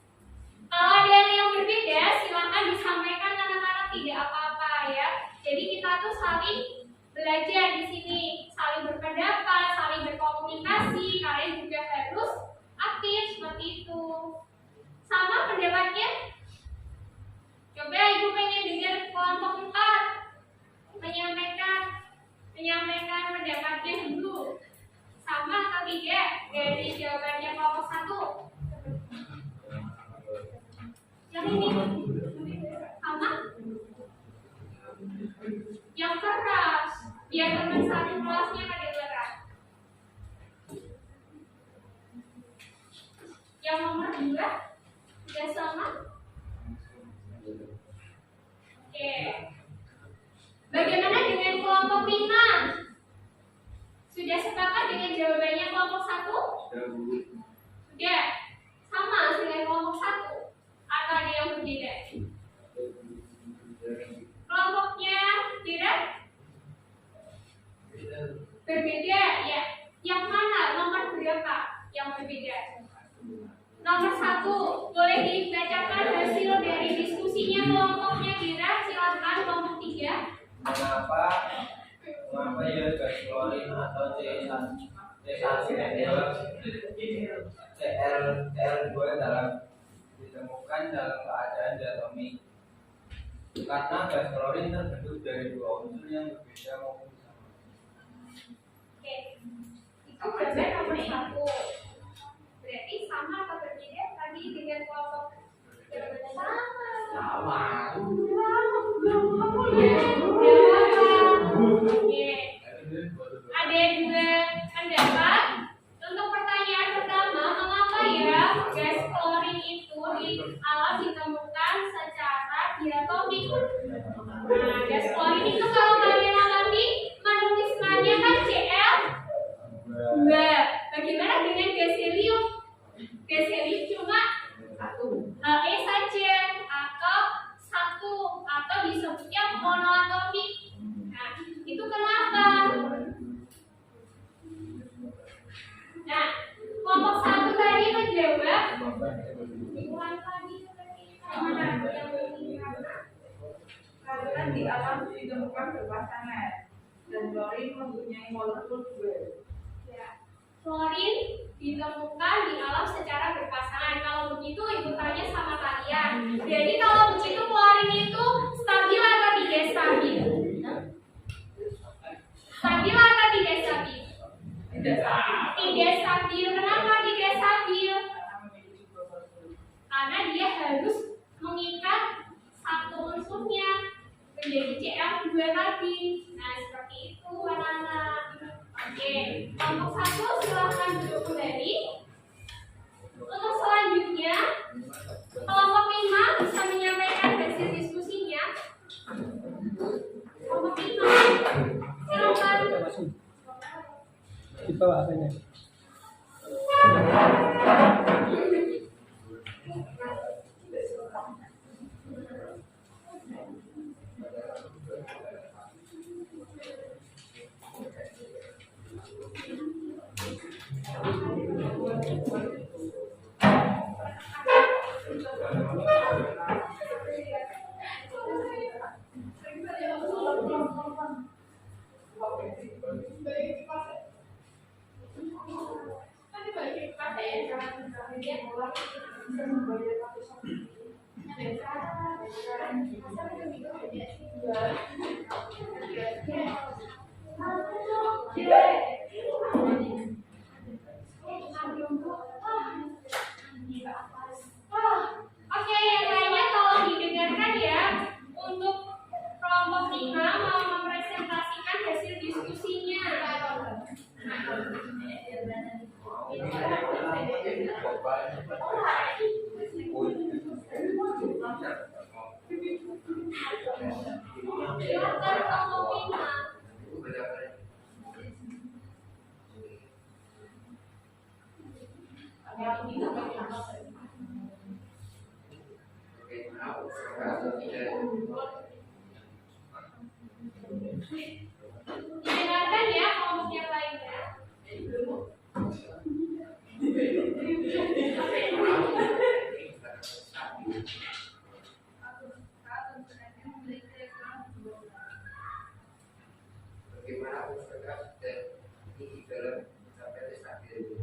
Kalau ada hal yang berbeda, silakan disampaikan anak-anak, tidak apa-apa ya. Jadi kita tuh saling belajar di sini, saling berpendapat, saling berkomunikasi. Kalian juga harus aktif seperti itu. Sama pendapatnya? Coba Ibu pengen dengar kelompok 4 menyampaikan pendapatnya dulu. Sama atau tidak dari jawabannya kelompok 1? Yang ini sama? Yang keras, biar teman satu kelasnya pada keras. Yang nomor 2 sudah sama? Oke. Bagaimana dengan kelompok 5? Sudah sepakat dengan jawabannya kelompok 1? Sudah. Sama dengan kelompok 1? Atau ada yang berbeda? Kelompoknya tidak? Berbeda, ya. Yang mana? Nomor berapa yang berbeda? Nomor 1, boleh dibacakan hasil dari diskusinya kelompoknya Dira, silakan kelompok 3. Mengapa ya gas klorin atau Cl2 ditemukan dalam keadaan diatomik? Karena gas klorin terbentuk dari 2 unsur yang berbeda maupun sama. Oke, itu jawaban nomor 1. Diulang lagi mana yang karena di alam ditemukan berpasangan dan klorin mempunyai molekul 2. Ya. Klorin ditemukan di alam secara berpasangan. Kalau begitu ibu tanya sama kalian. Jadi kalau begitu klorin itu stabil atau tidak stabil? Stabil atau tidak stabil? Tidak stabil. Kenapa tidak stabil? Karena dia harus mengikat satu unsurnya menjadi CL2 tadi. Nah, seperti itu anak-anak. Oke, kelompok 1 silahkan duduk kembali. Untuk selanjutnya, kelompok 5 bisa menyampaikan hasil diskusinya. Kelompok 5, silakan. Di bawah apanya? Oke, yang lainnya tolong didengarkan ya. Untuk kelompok 5 mau mempresentasikan hasil diskusinya. Silakan kelompok 5. Didengarkan ya kelompok yang lainnya. Bagaimana usaha dan ini dalam mencapai stabil?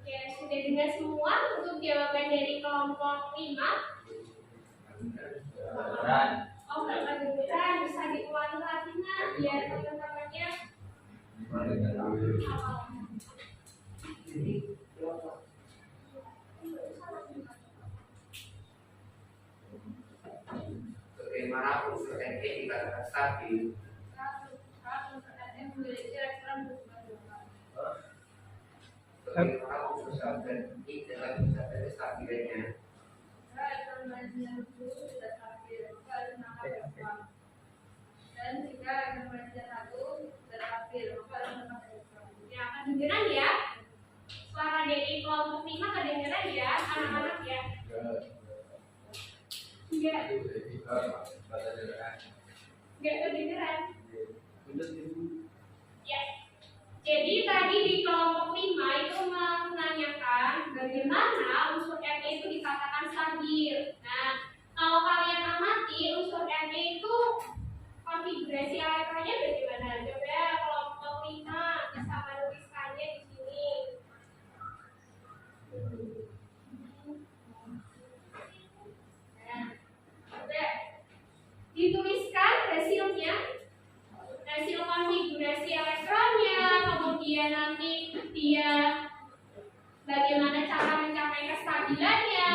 Oke, sudah dengar semua untuk jawaban dari kelompok 5? Oh, nggak kedengeran, bisa diulangi lagi nggak biar teman-temannya Bagaimana unsur NE dikatakan stabil? Bagaimana unsur zat NI dalam mencapai kestabilannya? dan jika informasi satu terakhir maka ya kedengeran ya suara dari kelompok 5 kedengeran ya anak-anak ya enggak kedengeran ya. Jadi tadi di kelompok 5 itu menanyakan bagaimana unsur Na itu dikatakan stabil. Nah, kalau kalian amati unsur Na itu konfigurasi elektronnya bagaimana? Coba kelompok 5 bisa menuliskannya di sini. Nah, coba dituliskan hasilnya, hasil konfigurasi elektronnya, kemudian nanti dia bagaimana cara mencapai kestabilannya,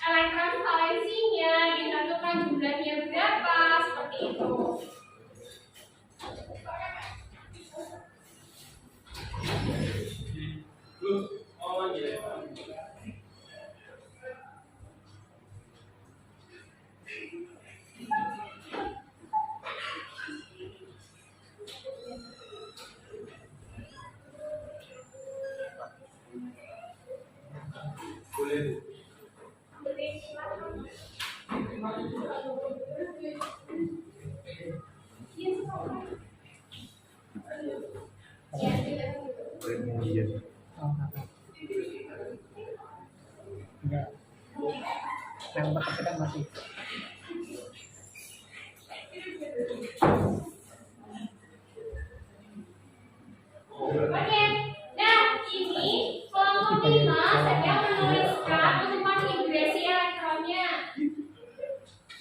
elektron valensinya, ditentukan jumlahnya berapa, seperti itu. Enggak. Yang berkaitan masih. Oke, nah ini kelompok 5 sedang menuliskan untuk konfigurasi elektronnya.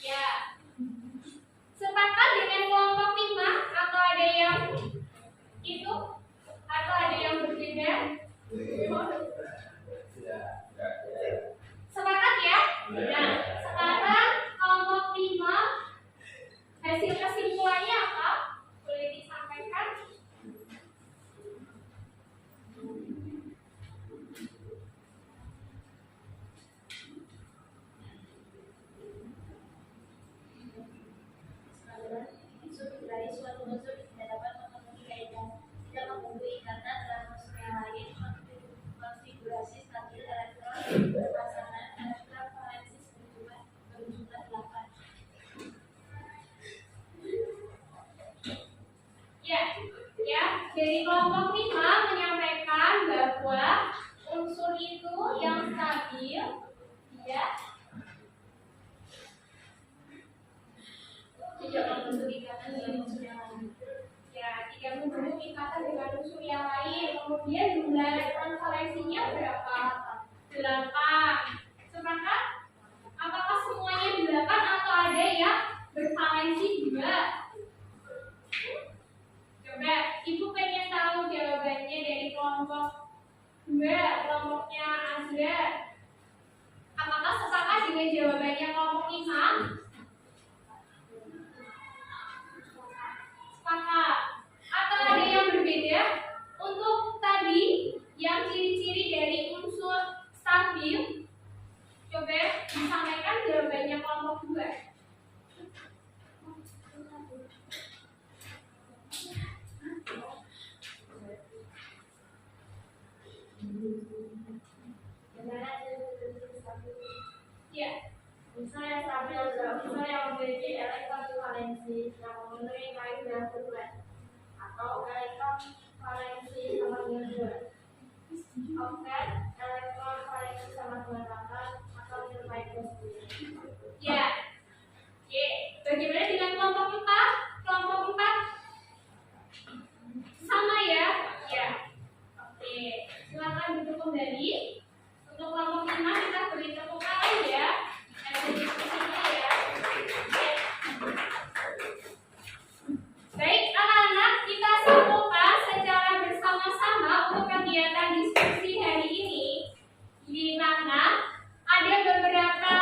Ya, sepakat dengan kelompok 5 atau ada yang itu atau ada yang berbeda? Sepakat ya? Nah, sekarang kelompok 5 hasil kesimpulannya apa? Boleh disampaikan? Dari suatu unsur tidak dapat memenuhi kaidah tidak memiliki ikatan dalam unsur yang lain, konfigurasi stabil elektron berpasangan elektron valensis berjumlah 8. Ya, dari kelompok 5 menyampaikan bahwa unsur itu yang stabil, ya, tidak membentuk ikatan dengan unsur yang lain. Ya, tidak membentuk ikatan dengan unsur yang lain. Kemudian jumlah elektron valensinya berapa? 8. Sepakat? Apakah semuanya 8 atau ada yang bervalensi 2? Coba, Ibu pengen tahu jawabannya dari kelompok 2, kelompoknya Azra. Apakah sepakat dengan jawabannya kelompok 5? Sepakat. Atau ada yang berbeda? Untuk tadi, yang ciri-ciri dari unsur stabil, coba disampaikan jawabannya kelompok 2. Ya, Misalnya stabil, misalnya yang memiliki elektron valensi yang memenuhi kaidah duplet atau elektron valensi sama dengan 2. Oktet, elektron valensi sama dengan 8 atau dengan kaidah 10. ya. Oke, bagaimana dengan kelompok 4? Kelompok 4 sama ya? Ya. Oke, silakan duduk kembali. Untuk kelompok 5 kita beri tepuk tangan ya. Hasil diskusinya ya. Baik, anak-anak, kita sambungkan secara bersama-sama untuk kegiatan diskusi hari ini, di mana ada beberapa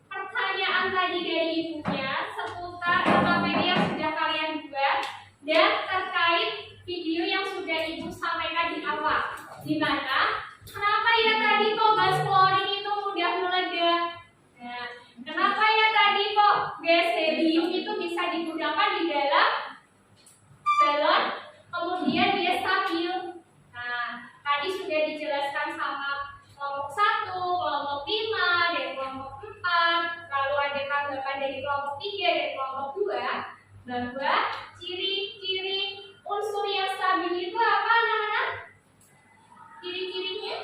pertanyaan tadi dari ibunya seputar AKBD yang sudah kalian buat dan terkait video yang sudah ibu sampaikan di awal, di mana kenapa ya tadi kok gas klorin itu mudah meledak? Nah, kenapa ya tadi kok gas helium itu bisa digunakan di dalam balon, kemudian dia stabil? Nah, tadi sudah dijelaskan sama kelompok 1, kelompok 5, dan kelompok 4. Lalu ada tanggapan dari kelompok 3 dan kelompok 2 bahwa ciri-ciri unsur yang stabil itu apa, anak-anak? Ciri-cirinya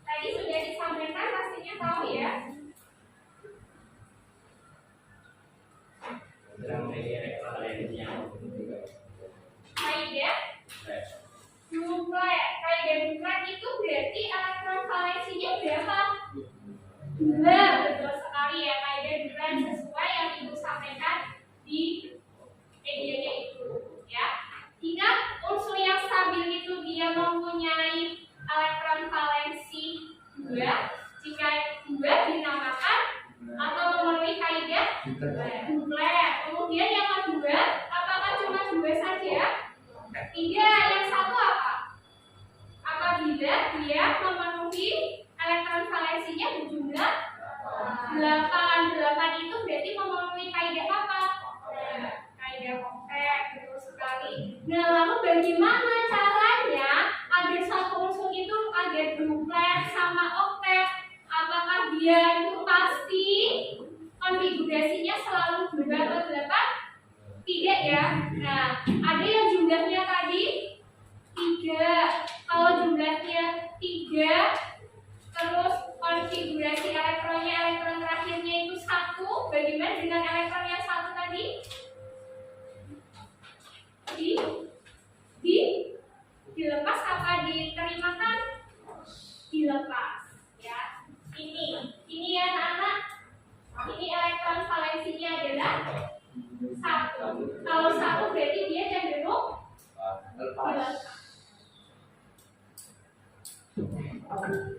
tadi sudah disampaikan, pastinya tahu ya. Kaidah duplet. Kaidah duplet itu berarti elektron valensinya berapa? 2. Betul sekali ya, kaidah duplet sesuai yang ibu sampaikan di medianya itu ya. Jika unsur yang stabil itu dia mempunyai elektron valensi 2, jika 2 dinamakan atau memenuhi kaidah duplet. Kemudian yang kedua, apakah cuma 2 saja? Tidak, yang satu apa? Apabila dia memenuhi elektron valensinya berjumlah 8. 8 itu berarti memenuhi kaidah apa? Kaidah oktet, betul sekali. Nah, lalu bagaimana caranya agar satu unsur itu agar duplet sama oktet? Apakah dia itu dilepas. Ya, ini ya anak-anak. Ini elektron valensinya adalah 1. Kalau 1 berarti dia cenderung dilepas.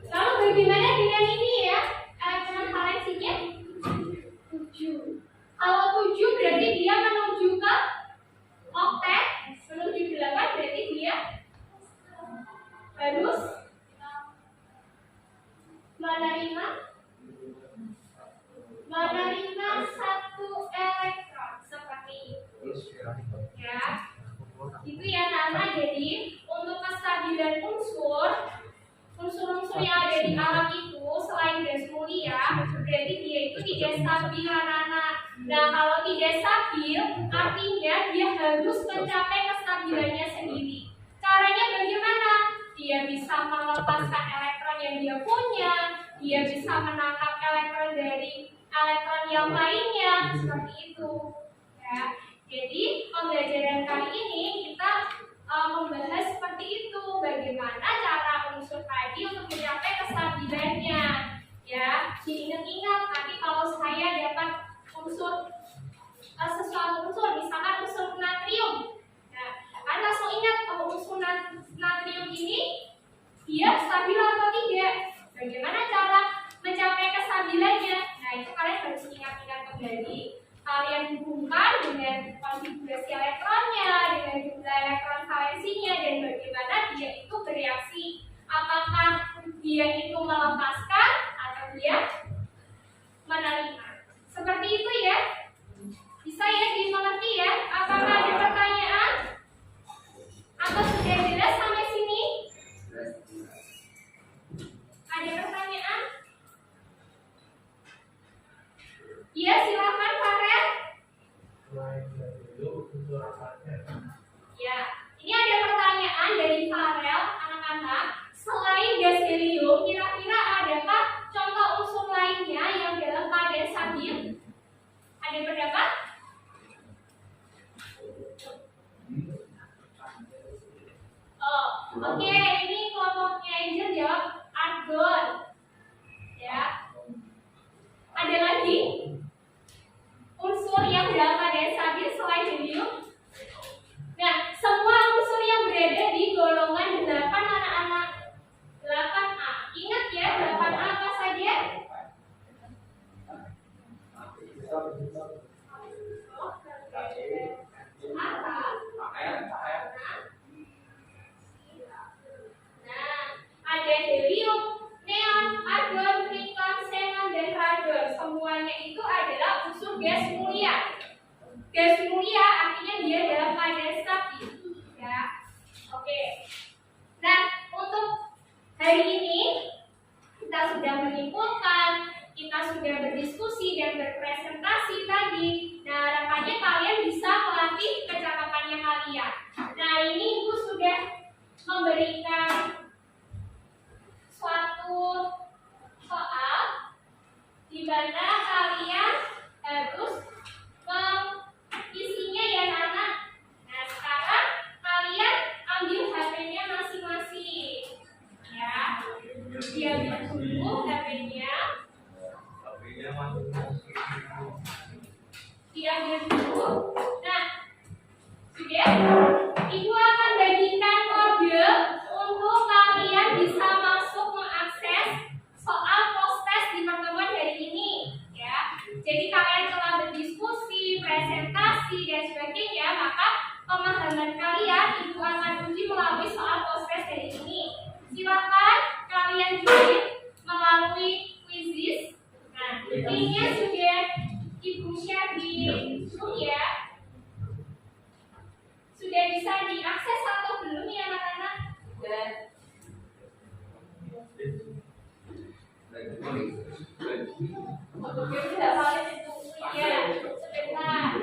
Lalu bagaimana dengan ini ya? Elektron valensinya 7. Kalau 7 berarti dia menuju ke oktet, menuju 8 berarti dia harus menerima 1 elektron seperti itu. Ya, itu ya Nana. Jadi untuk kestabilan unsur-unsur yang ada di alam itu selain gas mulia, berarti dia itu tidak stabil anak-anak. Nah, kalau tidak stabil, artinya dia harus mencapai kestabilannya sendiri. Caranya bagaimana? Dia bisa melepaskan elektron yang dia punya, dia bisa menangkap elektron dari elektron yang lainnya, seperti itu. Ya, jadi pembelajaran kali ini kita membahas seperti itu, bagaimana cara unsur tadi untuk mencapai kestabilannya. Ya, diingat-ingat nanti kalau saya dapat sesuatu unsur, misalkan unsur natrium. Nah, kan langsung ingat kalau unsur natrium ini dia stabil atau tidak. Bagaimana cara mencapai kestabilannya? Nah, itu kalian harus ingat-ingat kembali. Kalian hubungkan dengan konfigurasi elektronnya, dengan jumlah elektron valensinya, dan bagaimana dia itu bereaksi. Apakah dia itu melepaskan atau dia menerima. Seperti itu ya. Bisa ya dimengerti ya? Apakah ada pertanyaan? Atau sudah jelas sampai sini? Ada pertanyaan? Iya, silakan Farel. Ya, ini ada pertanyaan dari Farel, anak-anak. Selain gas helium, kira-kira adakah contoh unsur lainnya yang dalam keadaan stabil? Ada pendapat? Oh, oke. Ini kelompoknya Angel jawab argon. Ya. Ada lagi unsur yang dalam keadaan stabil selain helium? Nah, semua unsur yang berada di golongan 8 anak-anak. 8A. Ingat ya, 8A apa saja? Nah, ada helium, neon, argon, krypton, xenon, dan radon. Semuanya itu adalah unsur gas mulia. Gas mulia artinya dia dalam keadaan stabil. Ya, oke. Nah, untuk hari ini kita sudah menyimpulkan, kita sudah berdiskusi dan berpresentasi tadi. Nah, harapannya kalian bisa melatih kecakapannya kalian. Nah, ini Ibu sudah memberikan suatu soal di mana kalian harus mengisinya ya anak. Nah, sekarang kalian ambil HP-nya masing-masing. Ya, diambil dulu HP-nya. Diambil dulu. Nah, sudah. Ibu akan bagikan kode untuk kalian bisa masuk mengakses soal post-test di pertemuan hari ini. Ya, jadi kalian telah berdiskusi, presentasi dan sebagainya, maka pemahaman kalian Ibu akan uji melalui soal post-test hari ini. Silakan kalian join melalui quizzes. Nah, linknya sudah Ibu share di Zoom ya. Sudah bisa diakses atau belum ya anak-anak? Sudah. Oke, sudah boleh ditunggu ya. Sebentar.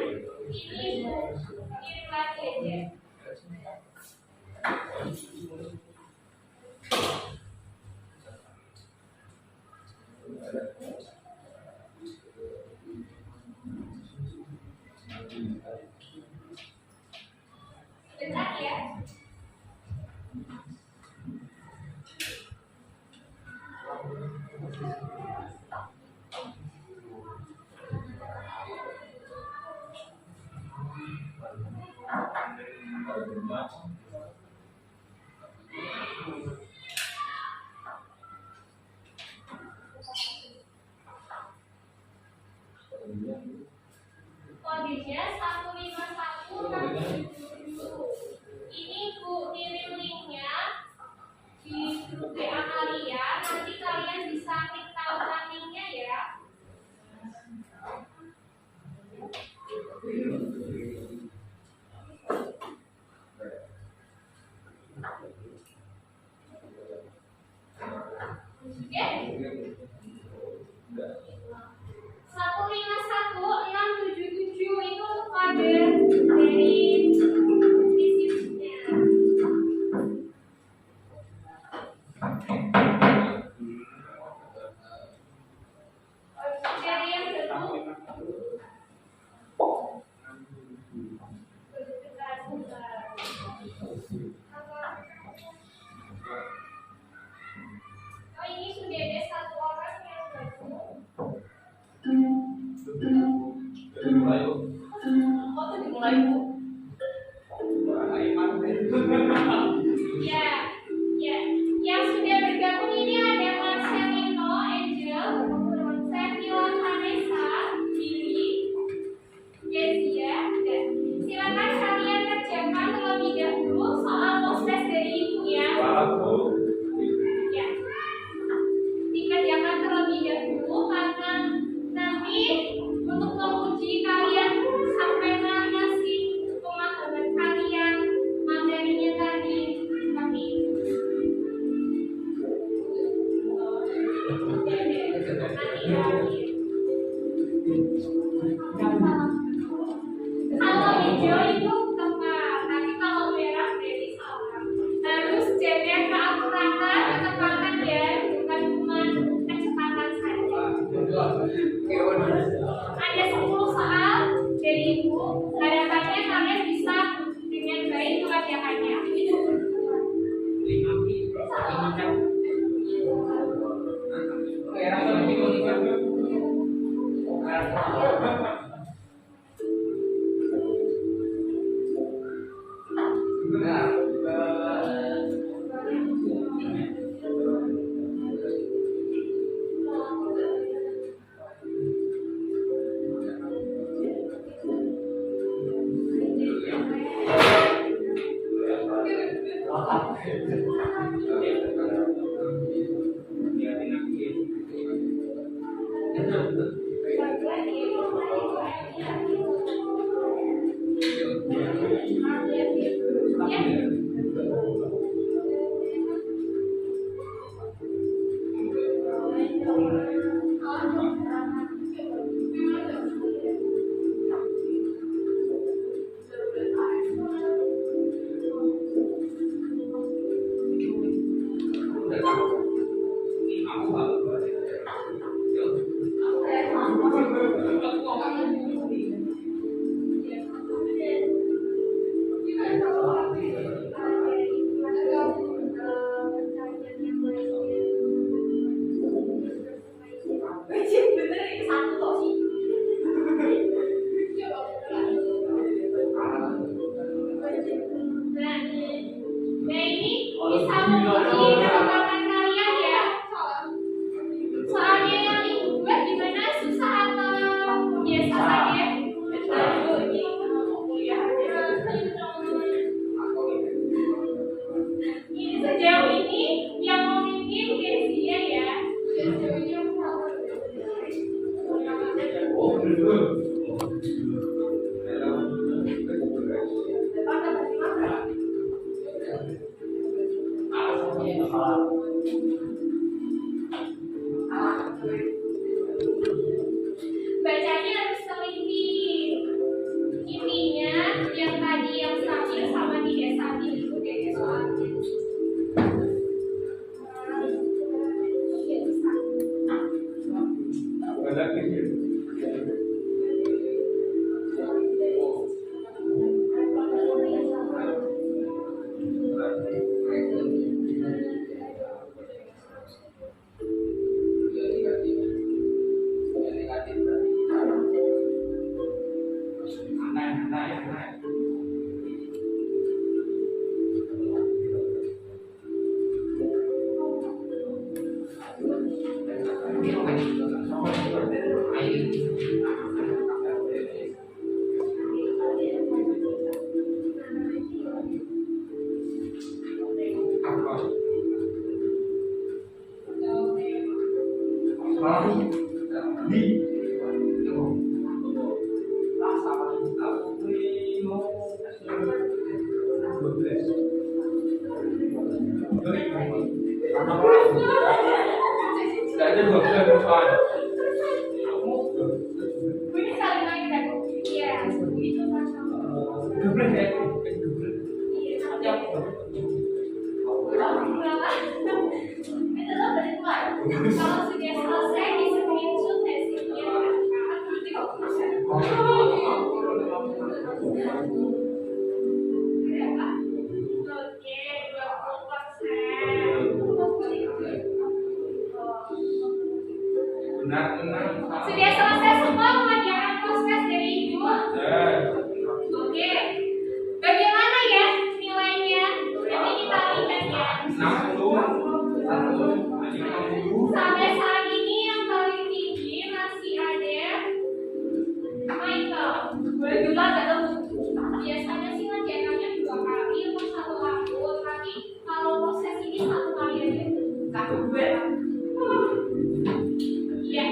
Ini Ibu kirim lagi aja. Sebentar ya. 151 677 itu kode dari fisiknya. Dari yang satu. Oh, ini sudah ada satu orang yang gabung. Ya, ya. Yang sudah bergabung ini ada Marcelino, Angel, Sevilla, Vanessa, Billy, Kezia. Silakan kalian kerjakan terlebih dahulu soal proses dari ibu ya. Ya. Dikerjakan terlebih dahulu karena nanti untuk menguji kalian sampai mana sih pemahaman kalian materinya tadi kami. Kalau hijau itu tepat, tapi kalau merah berarti salah. Harus jaga keakuratan, ketepatan ya, bukan cuma kecepatan saja. Ada 10 soal dari ibu, harapannya kalian bisa dengan baik mengerjakannya. Nah ini bisa menguji ketepatan kalian ya. Soalnya yang ibu buat gimana, susah atau biasa saja? Ini sejauh ini yang memimpin Kezia ya. Bacanya harus teliti. Intinya yang tadi yang stabil sama tidak stabil itu kayak soalnya. Ada 12 soal. Ini saling lagi kan? Iya, itu sama. 12 ya. Kalau sudah selesai di screenshot hasilnya nanti berapa? Oke, 20%. Benar. Sudah selesai semua mengerjakan proses dari Ibu? Oke. Bagaimana ya nilainya? Nanti kita lihat ya. 60. Sampai saat ini yang paling tinggi masih ada Michael. Kebetulan ada biasanya sih ngerjakannya 2 kali untuk 1 waktu, tapi kalau proses ini 1 kali aja. Iya.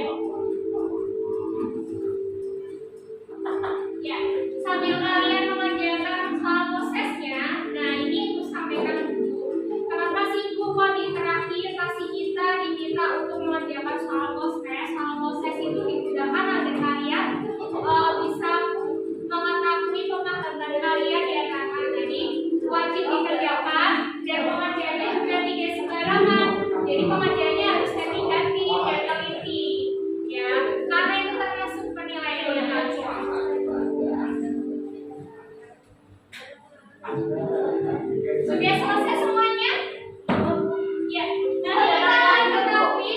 Ya, sambil kalian mengerjakan soal prosesnya, nah ini untuk sampaikan dulu. Kenapa sih Bu kok di terakhir kasih kita diminta untuk mengerjakan soal proses? Soal proses itu digunakan agar kalian bisa mengetahui pemahaman kalian ya kan. Jadi wajib dikerjakan dan pengerjaannya juga tidak sembarangan. Jadi pengerjaannya harus hati-hati dan teliti, ya, karena itu termasuk penilaian yang acuan. Sudah selesai semuanya? Ya, nanti akan ketahui.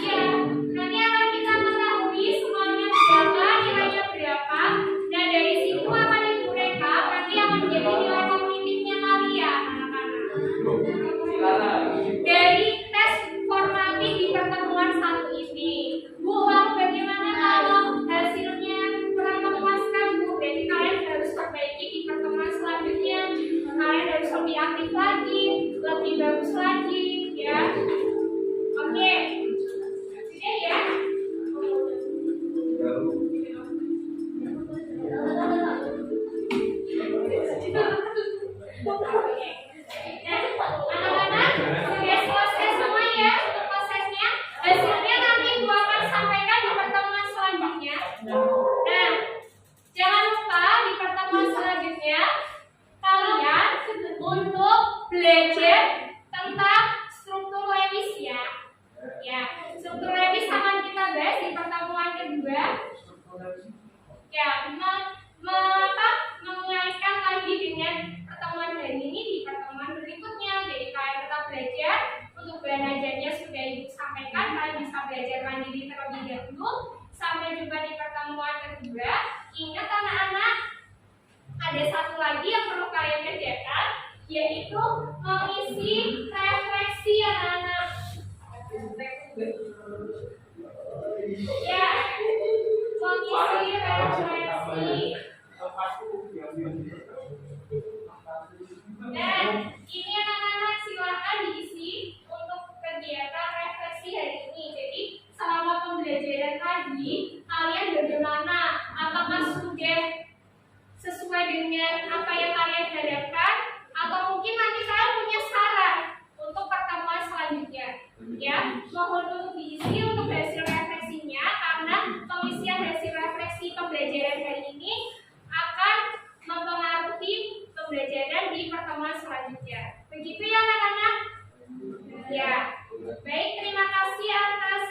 Ya, nanti akan kita mengetahui semuanya berapa, nilainya berapa. Nah dari situ akan Ibu rekap nanti yang menjadi nilai kognitifnya kalian, anak-anak. Dari tes formatif di pertemuan 1 ini, Bu, bagaimana kalau hasilnya kurang memuaskan, Bu? Jadi kalian harus perbaiki di pertemuan selanjutnya. Kalian harus lebih aktif lagi, lebih bagus lagi, ya. Oke, sudah ya. Anak-anak, sudah selesai semua ya untuk prosesnya. Hasilnya nanti Ibu akan sampaikan di pertemuan selanjutnya. Nah, jangan lupa di pertemuan selanjutnya kalian untuk belajar tentang struktur Lewis ya. Ya, struktur Lewis akan kita bahas di pertemuan kedua. Ya, mengaitkan lagi dengan pertemuan hari ini di pertemuan berikutnya. Jadi kalian tetap belajar untuk bahan ajarnya sudah Ibu sampaikan. Kalian bisa belajar mandiri terlebih dahulu. Sampai jumpa di pertemuan kedua. Ingat anak-anak, ada satu lagi yang perlu kalian kerjakan, yaitu mengisi refleksi anak-anak. Ya, mengisi refleksi. Dan ini anak-anak silakan diisi untuk kegiatan refleksi hari ini. Jadi selama pembelajaran tadi, kalian bagaimana? Apakah sudah sesuai dengan apa yang kalian harapkan? Atau mungkin nanti kalian punya saran untuk pertemuan selanjutnya? Ya, mohon untuk diisi untuk hasil refleksinya, karena pengisian hasil refleksi pembelajaran hari ini akan mempengaruhi pembelajaran di pertemuan selanjutnya. Begitu ya anak-anak? Ya, baik, terima kasih atas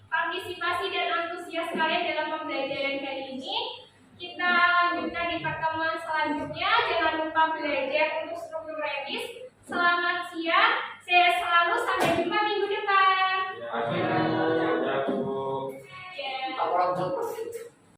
partisipasi dan antusias kalian dalam pembelajaran hari ini. Kita lanjutkan di pertemuan selanjutnya. Jangan lupa belajar untuk struktur Lewis. Selamat siang, sehat selalu, sampai jumpa minggu depan. Ya, Bu. Ya.